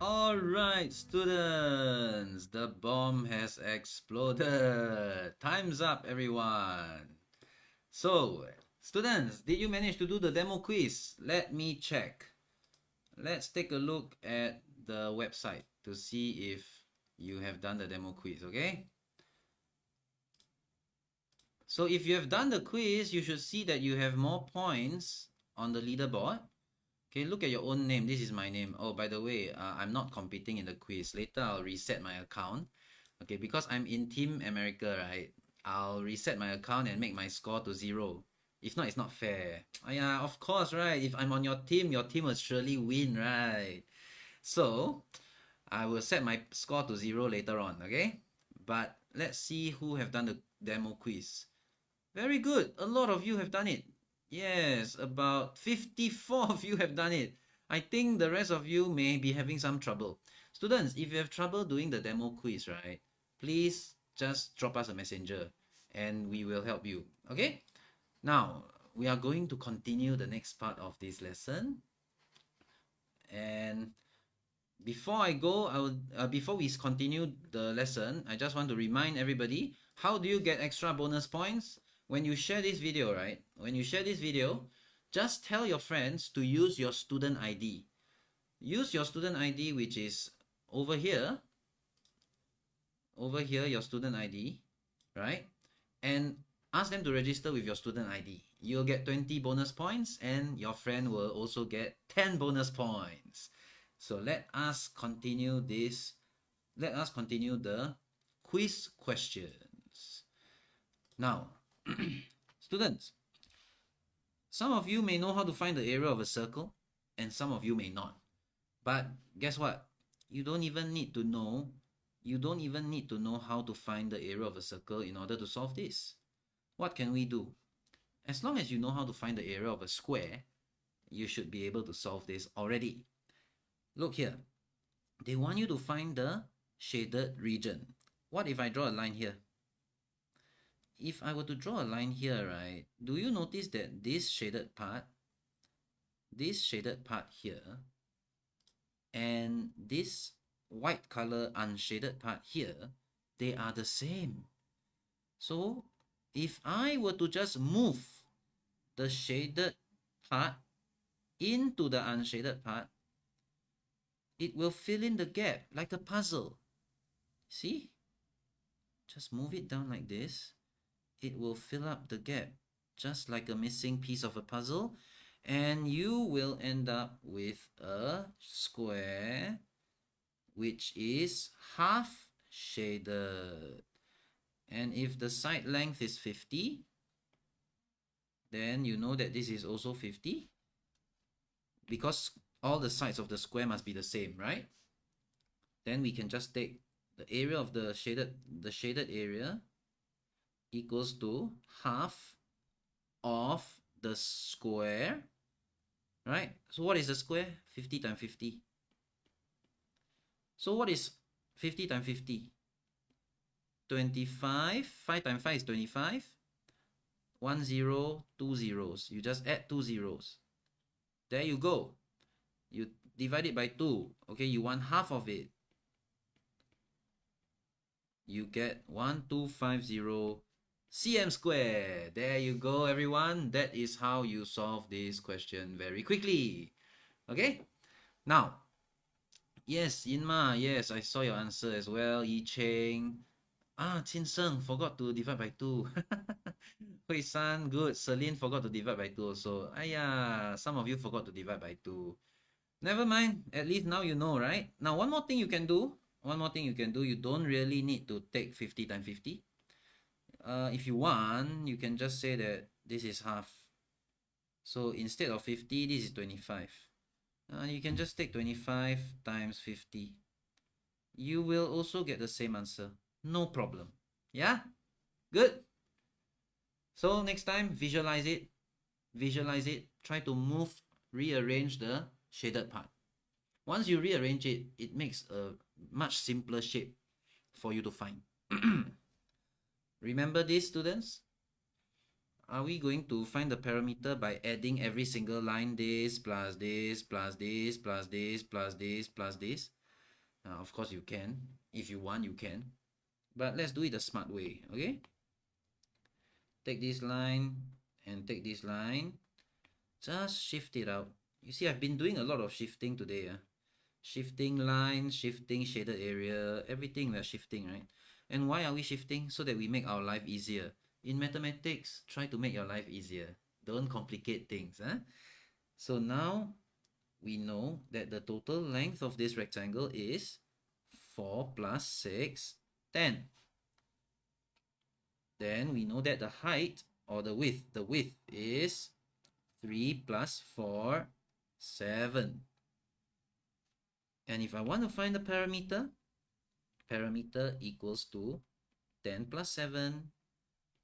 S1: All right, students, the bomb has exploded. Time's up, everyone. So, students, did you manage to do the demo quiz? Let me check. Let's take a look at the website to see if you have done the demo quiz, okay? So if you have done the quiz, you should see that you have more points on the leaderboard. Okay, look at your own name. This is my name. Oh, by the way, I'm not competing in the quiz. Later, I'll reset my account. Okay, because I'm in Team America, right? I'll reset my account and make my score to 0. If not, it's not fair. Oh, yeah, of course, right? If I'm on your team will surely win, right? So, I will set my score to 0 later on, okay? But let's see who have done the demo quiz. Very good. A lot of you have done it. Yes, about 54 of you have done it. I think the rest of you may be having some trouble. Students, if you have trouble doing the demo quiz, right, please just drop us a messenger and we will help you. Okay? Now, we are going to continue the next part of this lesson. And before I go, before we continue the lesson, I just want to remind everybody, how do you get extra bonus points? When you share this video, right? When you share this video, just tell your friends to use your student ID. Use your student ID, which is over here, your student ID, right? And ask them to register with your student ID. You'll get 20 bonus points and your friend will also get 10 bonus points. So let us continue this. Let us continue the quiz questions. Now, students, some of you may know how to find the area of a circle and some of you may not. But guess what? You don't even need to know how to find the area of a circle in order to solve this. What can we do? As long as you know how to find the area of a square, you should be able to solve this already. Look here. They want you to find the shaded region. What if I draw a line here? If I were to draw a line here, right, do you notice that this shaded part here, and this white color unshaded part here, they are the same. So if I were to just move the shaded part into the unshaded part, it will fill in the gap like a puzzle. See? Just move it down like this. It will fill up the gap just like a missing piece of a puzzle, and you will end up with a square which is half shaded. And if the side length is 50, then you know that this is also 50, because all the sides of the square must be the same, right? Then we can just take the area of the shaded area equals to half of the square, right? So what is the square? 50 times 50. So what is 50 times 50? 25. 5 times 5 is 25. 1 0, 2 zeros. You just add 2 zeros. There you go. You divide it by 2. Okay, you want half of it. You get 1250 cm square. There you go, everyone. That is how you solve this question very quickly. Okay? Now, yes, Yinma, yes, I saw your answer as well. Yi Cheng. Qin Sheng forgot to divide by 2. Hui San, good. Celine forgot to divide by 2 also. Some of you forgot to divide by 2. Never mind. At least now you know, right? Now, one more thing you can do. You don't really need to take 50 times 50. If you want, you can just say that this is half. So instead of 50, this is 25. You can just take 25 times 50. You will also get the same answer. No problem. Yeah? Good. So next time, visualize it. Try to rearrange the shaded part. Once you rearrange it, it makes a much simpler shape for you to find. Remember this, students? Are we going to find the parameter by adding every single line, this plus this plus this plus this plus this plus this? Of course you can. If you want, you can. But let's do it the smart way, okay? Take this line and take this line. Just shift it out. You see, I've been doing a lot of shifting today. Shifting line, shifting shaded area, everything we're shifting, right? And why are we shifting? So that we make our life easier. In mathematics, try to make your life easier. Don't complicate things. So now we know that the total length of this rectangle is 4 plus 6, 10. Then we know that the height or the width is 3 plus 4, 7. And if I want to find the parameter equals to 10 plus 7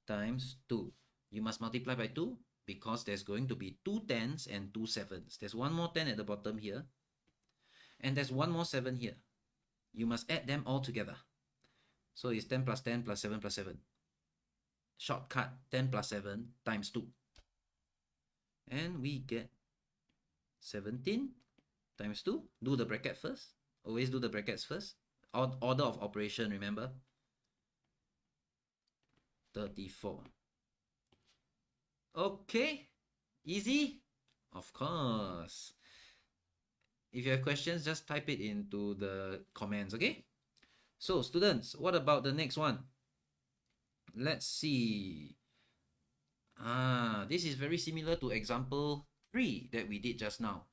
S1: times 2. You must multiply by 2 because there's going to be 2 10s and 2 7s. There's one more 10 at the bottom here. And there's one more 7 here. You must add them all together. So it's 10 plus 10 plus 7 plus 7. Shortcut 10 plus 7 times 2. And we get 17 times 2. Do the bracket first. Always do the brackets first. Order of operation, remember? 34. Okay. Easy? Of course. If you have questions, just type it into the comments, okay? So, students, what about the next one? Let's see. This is very similar to example 3 that we did just now.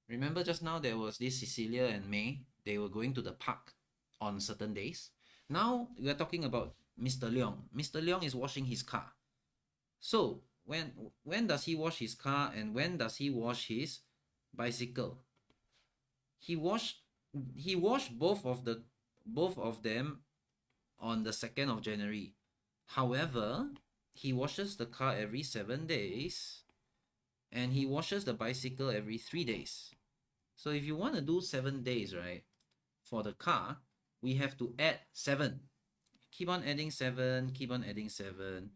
S1: Remember just now there was this Cecilia and May. They were going to the park on certain days. Now we are talking about Mr. Leong. Mr. Leong is washing his car. So when does he wash his car and when does he wash his bicycle? He washed both of them on the 2nd of January. However, he washes the car every 7 days and he washes the bicycle every 3 days. So if you want to do 7 days, right, for the car, we have to add 7. Keep on adding 7, keep on adding 7,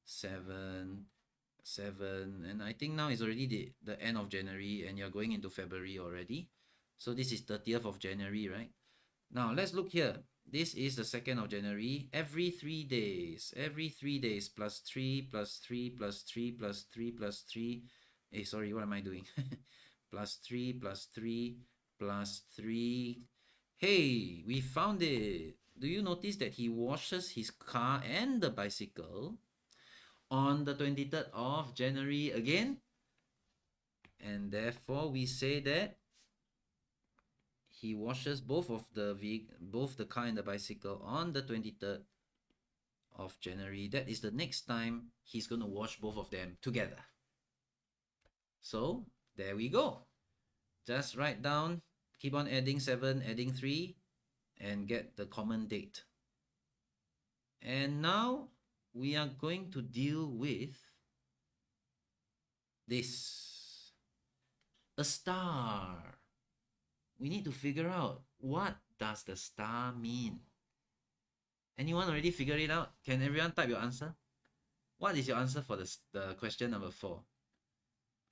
S1: 7, 7. And I think now is already the end of January and you're going into February already. So this is 30th of January, right? Now let's look here. This is the 2nd of January. Every 3 days, plus 3, plus 3, plus 3, plus 3, plus 3. Sorry, what am I doing? Plus 3, plus 3, plus 3. Hey, we found it. Do you notice that he washes his car and the bicycle on the 23rd of January again? And therefore, we say that he washes both the car and the bicycle on the 23rd of January. That is the next time he's going to wash both of them together. So there we go. Just write down, keep on adding 7, adding 3, and get the common date. And now we are going to deal with this. A star. We need to figure out, what does the star mean? Anyone already figured it out? Can everyone type your answer? What is your answer for the question number 4?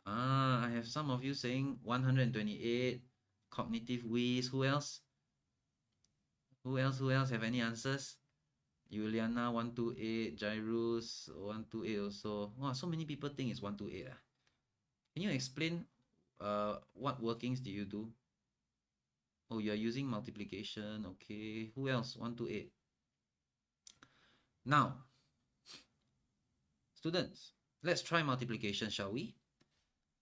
S1: I have some of you saying 128, cognitive whiz. Who else? Who else have any answers? Juliana 128, Jairus 128 also. Wow, so many people think it's 128. Can you explain what workings do you do? Oh, you are using multiplication. Okay. Who else? 128. Now, students, let's try multiplication, shall we?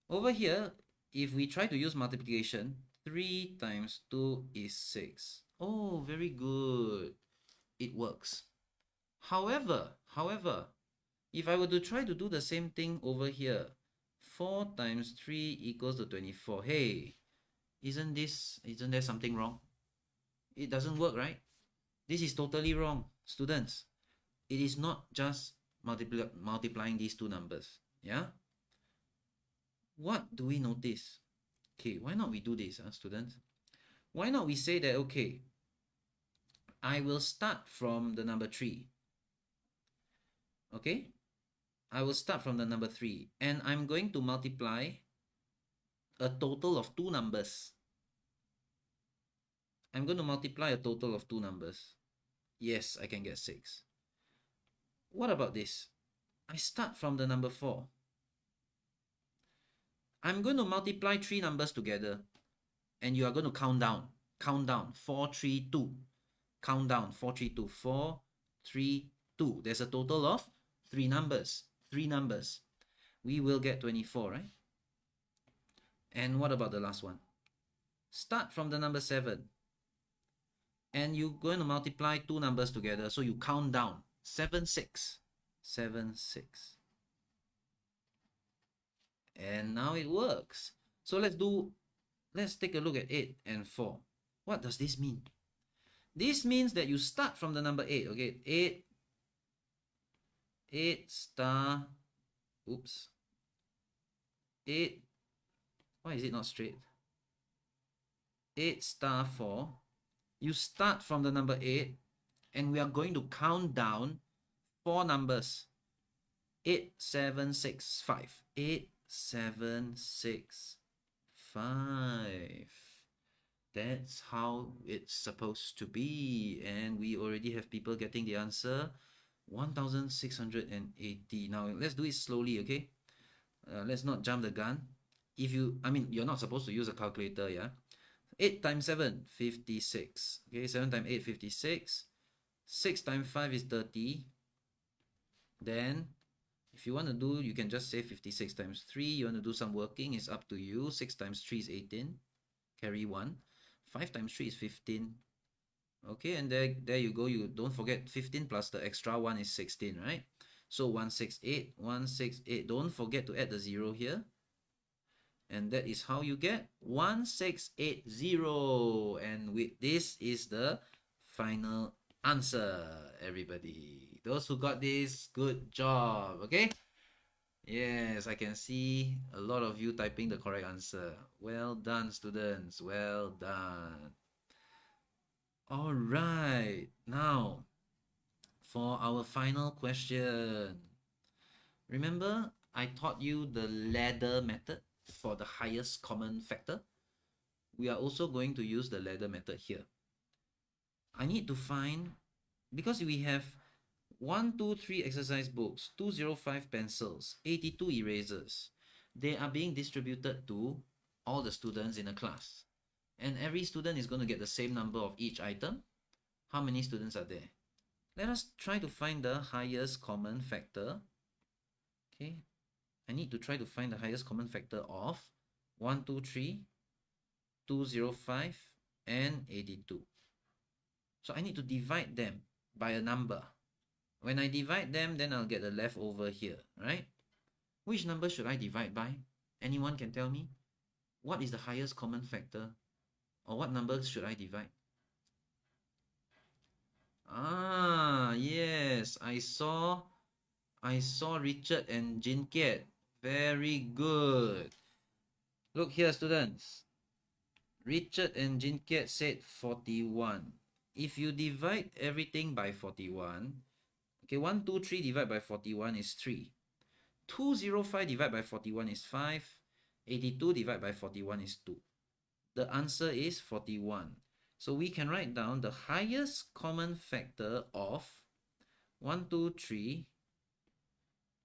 S1: Over here, if we try to use multiplication, 3 times 2 is 6. Oh, very good. It works. However, if I were to try to do the same thing over here, 4 times 3 equals to 24. Hey, isn't there something wrong? It doesn't work, right? This is totally wrong, students. It is not just multiplying these two numbers. Yeah? What do we notice? Okay, why not we do this, students? Why not we say that, okay, I will start from the number 3. Okay? I will start from the number 3 and I'm going to multiply a total of 2 numbers. I'm going to multiply a total of two numbers. Yes, I can get 6. What about this? I start from the number 4. I'm going to multiply 3 numbers together, and you are going to count down. Count down. 4, 3, 2. Count down. 4, 3, 2. 4, 3, 2. There's a total of 3 numbers. 3 numbers. We will get 24, right? And what about the last one? Start from the number 7. And you're going to multiply 2 numbers together. So you count down. 7, 6. 7, 6. And now it works. So let's take a look at 8 and 4. What does this mean? This means that you start from the number 8, okay? 8 star, oops. 8, why is it not straight? 8 star 4. You start from the number 8, and we are going to count down 4 numbers. 8, 7, 6, 5. 8, 7, 6, 5. That's how it's supposed to be. And we already have people getting the answer. 1680. Now let's do it slowly, okay? Let's not jump the gun. You're not supposed to use a calculator, yeah? 8 times 7, 56. Okay, 7 times 8, 56. 6 times 5 is 30. Then, if you want to do, you can just say 56 times 3. You want to do some working, it's up to you. 6 times 3 is 18. Carry 1. 5 times 3 is 15. Okay, and there you go. You don't forget 15 plus the extra 1 is 16, right? So 168, 168. Don't forget to add the 0 here. And that is how you get 1680. And this is the final answer, everybody. Those who got this, good job, okay? Yes, I can see a lot of you typing the correct answer. Well done, students. Well done. All right. Now, for our final question. Remember, I taught you the ladder method for the highest common factor? We are also going to use the ladder method here. I need to find, because we have 123 exercise books, 205 pencils, 82 erasers. They are being distributed to all the students in a class. And every student is going to get the same number of each item. How many students are there? Let us try to find the highest common factor. Okay, I need to try to find the highest common factor of 123, 205, and 82. So I need to divide them by a number. When I divide them, then I'll get the leftover here, right? Which number should I divide by? Anyone can tell me? What is the highest common factor? Or what numbers should I divide? Ah, yes, I saw Richard and Jin Kiet. Very good. Look here, students. Richard and Jin Kiet said 41. If you divide everything by 41, okay, 123 divided by 41 is 3. 205 divided by 41 is 5. 82 divided by 41 is 2. The answer is 41. So we can write down the highest common factor of 123,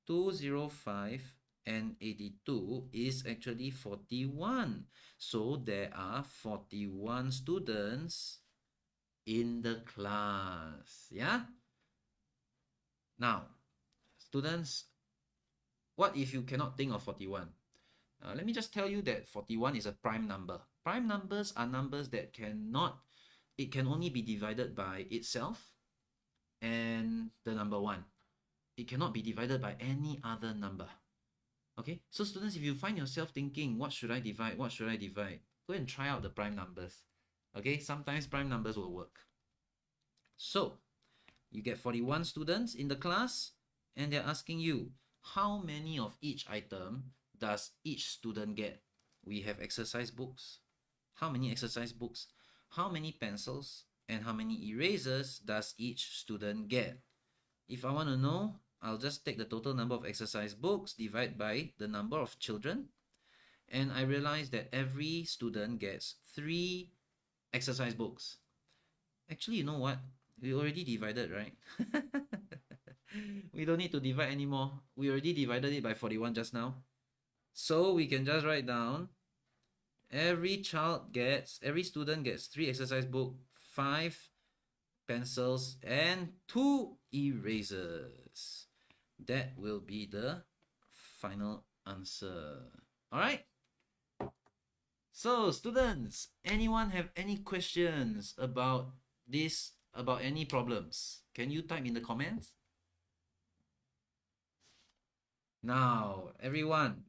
S1: 205, and 82 is actually 41. So there are 41 students in the class. Yeah? Now, students, what if you cannot think of 41? Let me just tell you that 41 is a prime number. Prime numbers are numbers that it can only be divided by itself and the number 1. It cannot be divided by any other number. Okay, so students, if you find yourself thinking, what should I divide? What should I divide? Go and try out the prime numbers. Okay, sometimes prime numbers will work. So, you get 41 students in the class, and they're asking you, how many of each item does each student get? We have exercise books. How many exercise books? How many pencils? And how many erasers does each student get? If I want to know, I'll just take the total number of exercise books, divide by the number of children, and I realize that every student gets 3 exercise books. Actually, you know what? We already divided, right? We don't need to divide anymore. We already divided it by 41 just now. So we can just write down every student gets 3 exercise book, 5 pencils, and 2 erasers. That will be the final answer. All right? So, students, anyone have any questions about this, about any problems? Can you type in the comments? Now, everyone,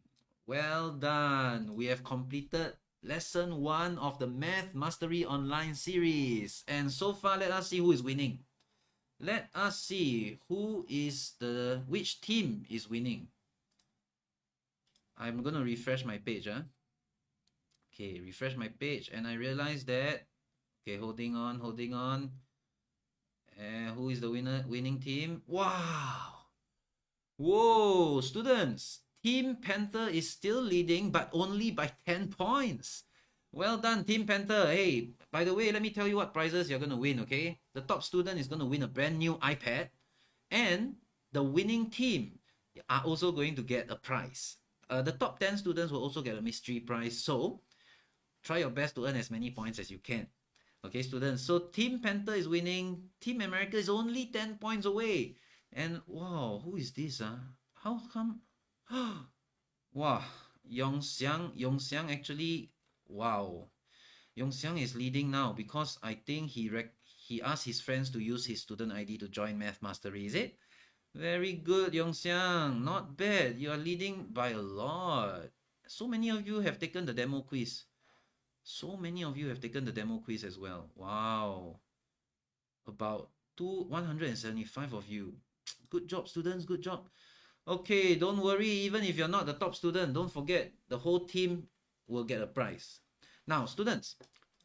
S1: well done. We have completed lesson 1 of the Math Mastery Online series. And so far, let us see who is winning. Let us see which team is winning. I'm going to refresh my page. Okay, refresh my page, and I realized that, okay, holding on. Who is the winning team? Wow! Whoa, students! Team Panther is still leading, but only by 10 points. Well done, Team Panther. Hey, by the way, let me tell you what prizes you're going to win, okay? The top student is going to win a brand new iPad, and the winning team are also going to get a prize. The top 10 students will also get a mystery prize, so try your best to earn as many points as you can. Okay, students. So Team Panther is winning. Team America is only 10 points away. And wow, who is this? How come? Wow, Yongxiang actually, wow. Yongxiang is leading now because I think he asked his friends to use his student ID to join Math Mastery, is it? Very good, Yongxiang. Not bad. You are leading by a lot. So many of you have taken the demo quiz. So many of you have taken the demo quiz as well. Wow. About 175 of you. Good job, students. Good job. Okay, don't worry. Even if you're not the top student, don't forget the whole team will get a prize. Now, students,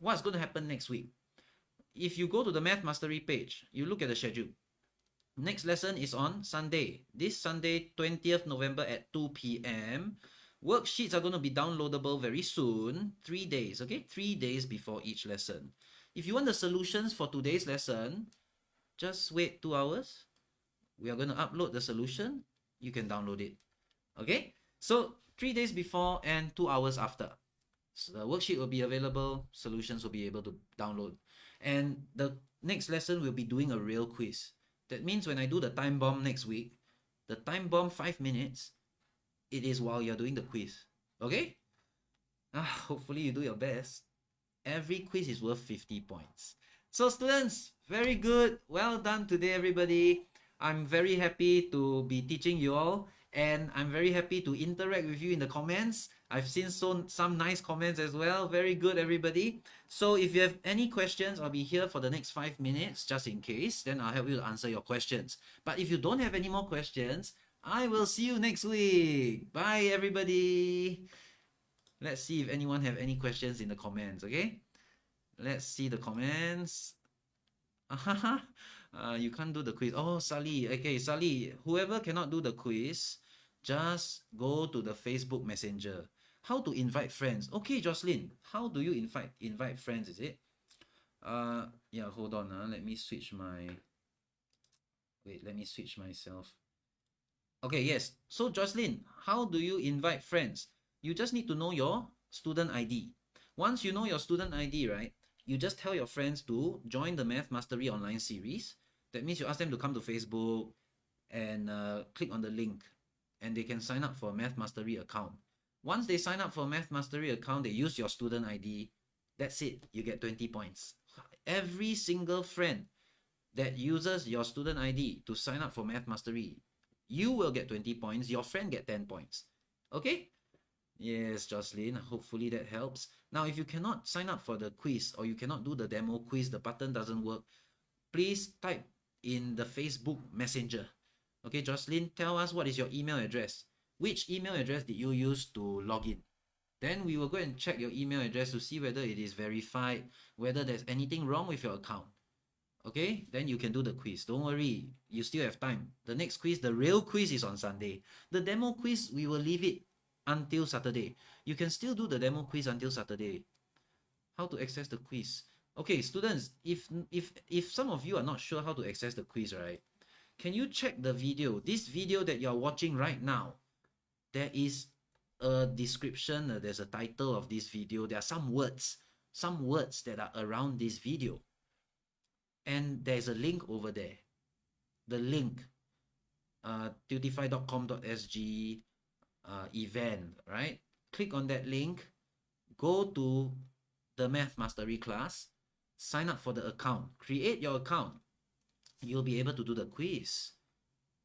S1: what's going to happen next week? If you go to the Math Mastery page, you look at the schedule. Next lesson is on Sunday. This Sunday, 20th November at 2 p.m. Worksheets are going to be downloadable very soon. 3 days, okay? 3 days before each lesson. If you want the solutions for today's lesson, just wait 2 hours. We are going to upload the solution. You can download it, okay? So 3 days before and 2 hours after. So the worksheet will be available. Solutions will be able to download. And the next lesson will be doing a real quiz. That means when I do the time bomb next week, the time bomb 5 minutes, it is while you're doing the quiz. Okay? Hopefully you do your best. Every quiz is worth 50 points. So students, very good. Well done today, everybody. I'm very happy to be teaching you all. And I'm very happy to interact with you in the comments. I've seen some nice comments as well. Very good, everybody. So if you have any questions, I'll be here for the next 5 minutes, just in case. Then I'll help you to answer your questions. But if you don't have any more questions, I will see you next week. Bye, everybody. Let's see if anyone have any questions in the comments, okay? Let's see the comments. You can't do the quiz. Oh, Sally. Okay, Sally, whoever cannot do the quiz, just go to the Facebook Messenger. How to invite friends? Okay, Jocelyn, how do you invite friends, is it? Yeah, hold on. Let me switch myself. Okay, yes. So, Jocelyn, how do you invite friends? You just need to know your student ID. Once you know your student ID, right, you just tell your friends to join the Math Mastery online series. That means you ask them to come to Facebook and click on the link, and they can sign up for a Math Mastery account. Once they sign up for a Math Mastery account, they use your student ID. That's it. You get 20 points. Every single friend that uses your student ID to sign up for Math Mastery, you will get 20 points. Your friend get 10 points. Okay? Yes, Jocelyn. Hopefully that helps. Now, if you cannot sign up for the quiz or you cannot do the demo quiz, the button doesn't work, please type in the Facebook Messenger. Okay, Jocelyn, tell us what is your email address. Which email address did you use to log in? Then we will go and check your email address to see whether it is verified, whether there's anything wrong with your account. Okay, then you can do the quiz. Don't worry, you still have time. The next quiz, the real quiz, is on Sunday. The demo quiz, we will leave it until Saturday. You can still do the demo quiz until Saturday. How to access the quiz? Okay, students, if some of you are not sure how to access the quiz, right? Can you check the video? This video that you're watching right now, there is a description, there's a title of this video. There are some words that are around this video. And there's a link over there. The link, tutify.com.sg event, right? Click on that link, go to the Math Mastery class, sign up for the account, create your account. You'll be able to do the quiz.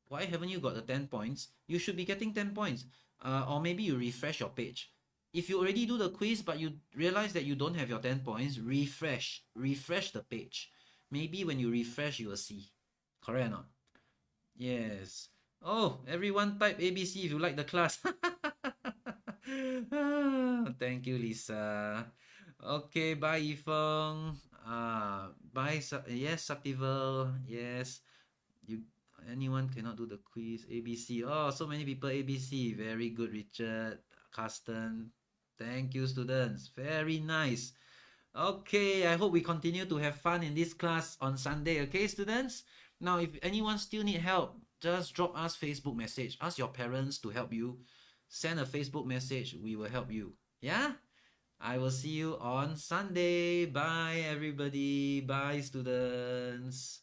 S1: Why haven't you got the 10 points? You should be getting 10 points. Or maybe you refresh your page. If you already do the quiz but you realize that you don't have your 10 points, refresh the page. Maybe when you refresh, you will see. Correct or not? Yes. Oh, everyone type ABC if you like the class. Thank you, Lisa. Okay, bye, Yifeng. Bye, yes, Saktival. Yes. You anyone cannot do the quiz ABC. Oh, so many people ABC. Very good, Richard, Carsten. Thank you, students. Very nice. Okay, I hope we continue to have fun in this class on Sunday. Okay, students. Now, if anyone still need help, just drop us Facebook message. Ask your parents to help you. Send a Facebook message. We will help you. Yeah. I will see you on Sunday. Bye, everybody. Bye, students.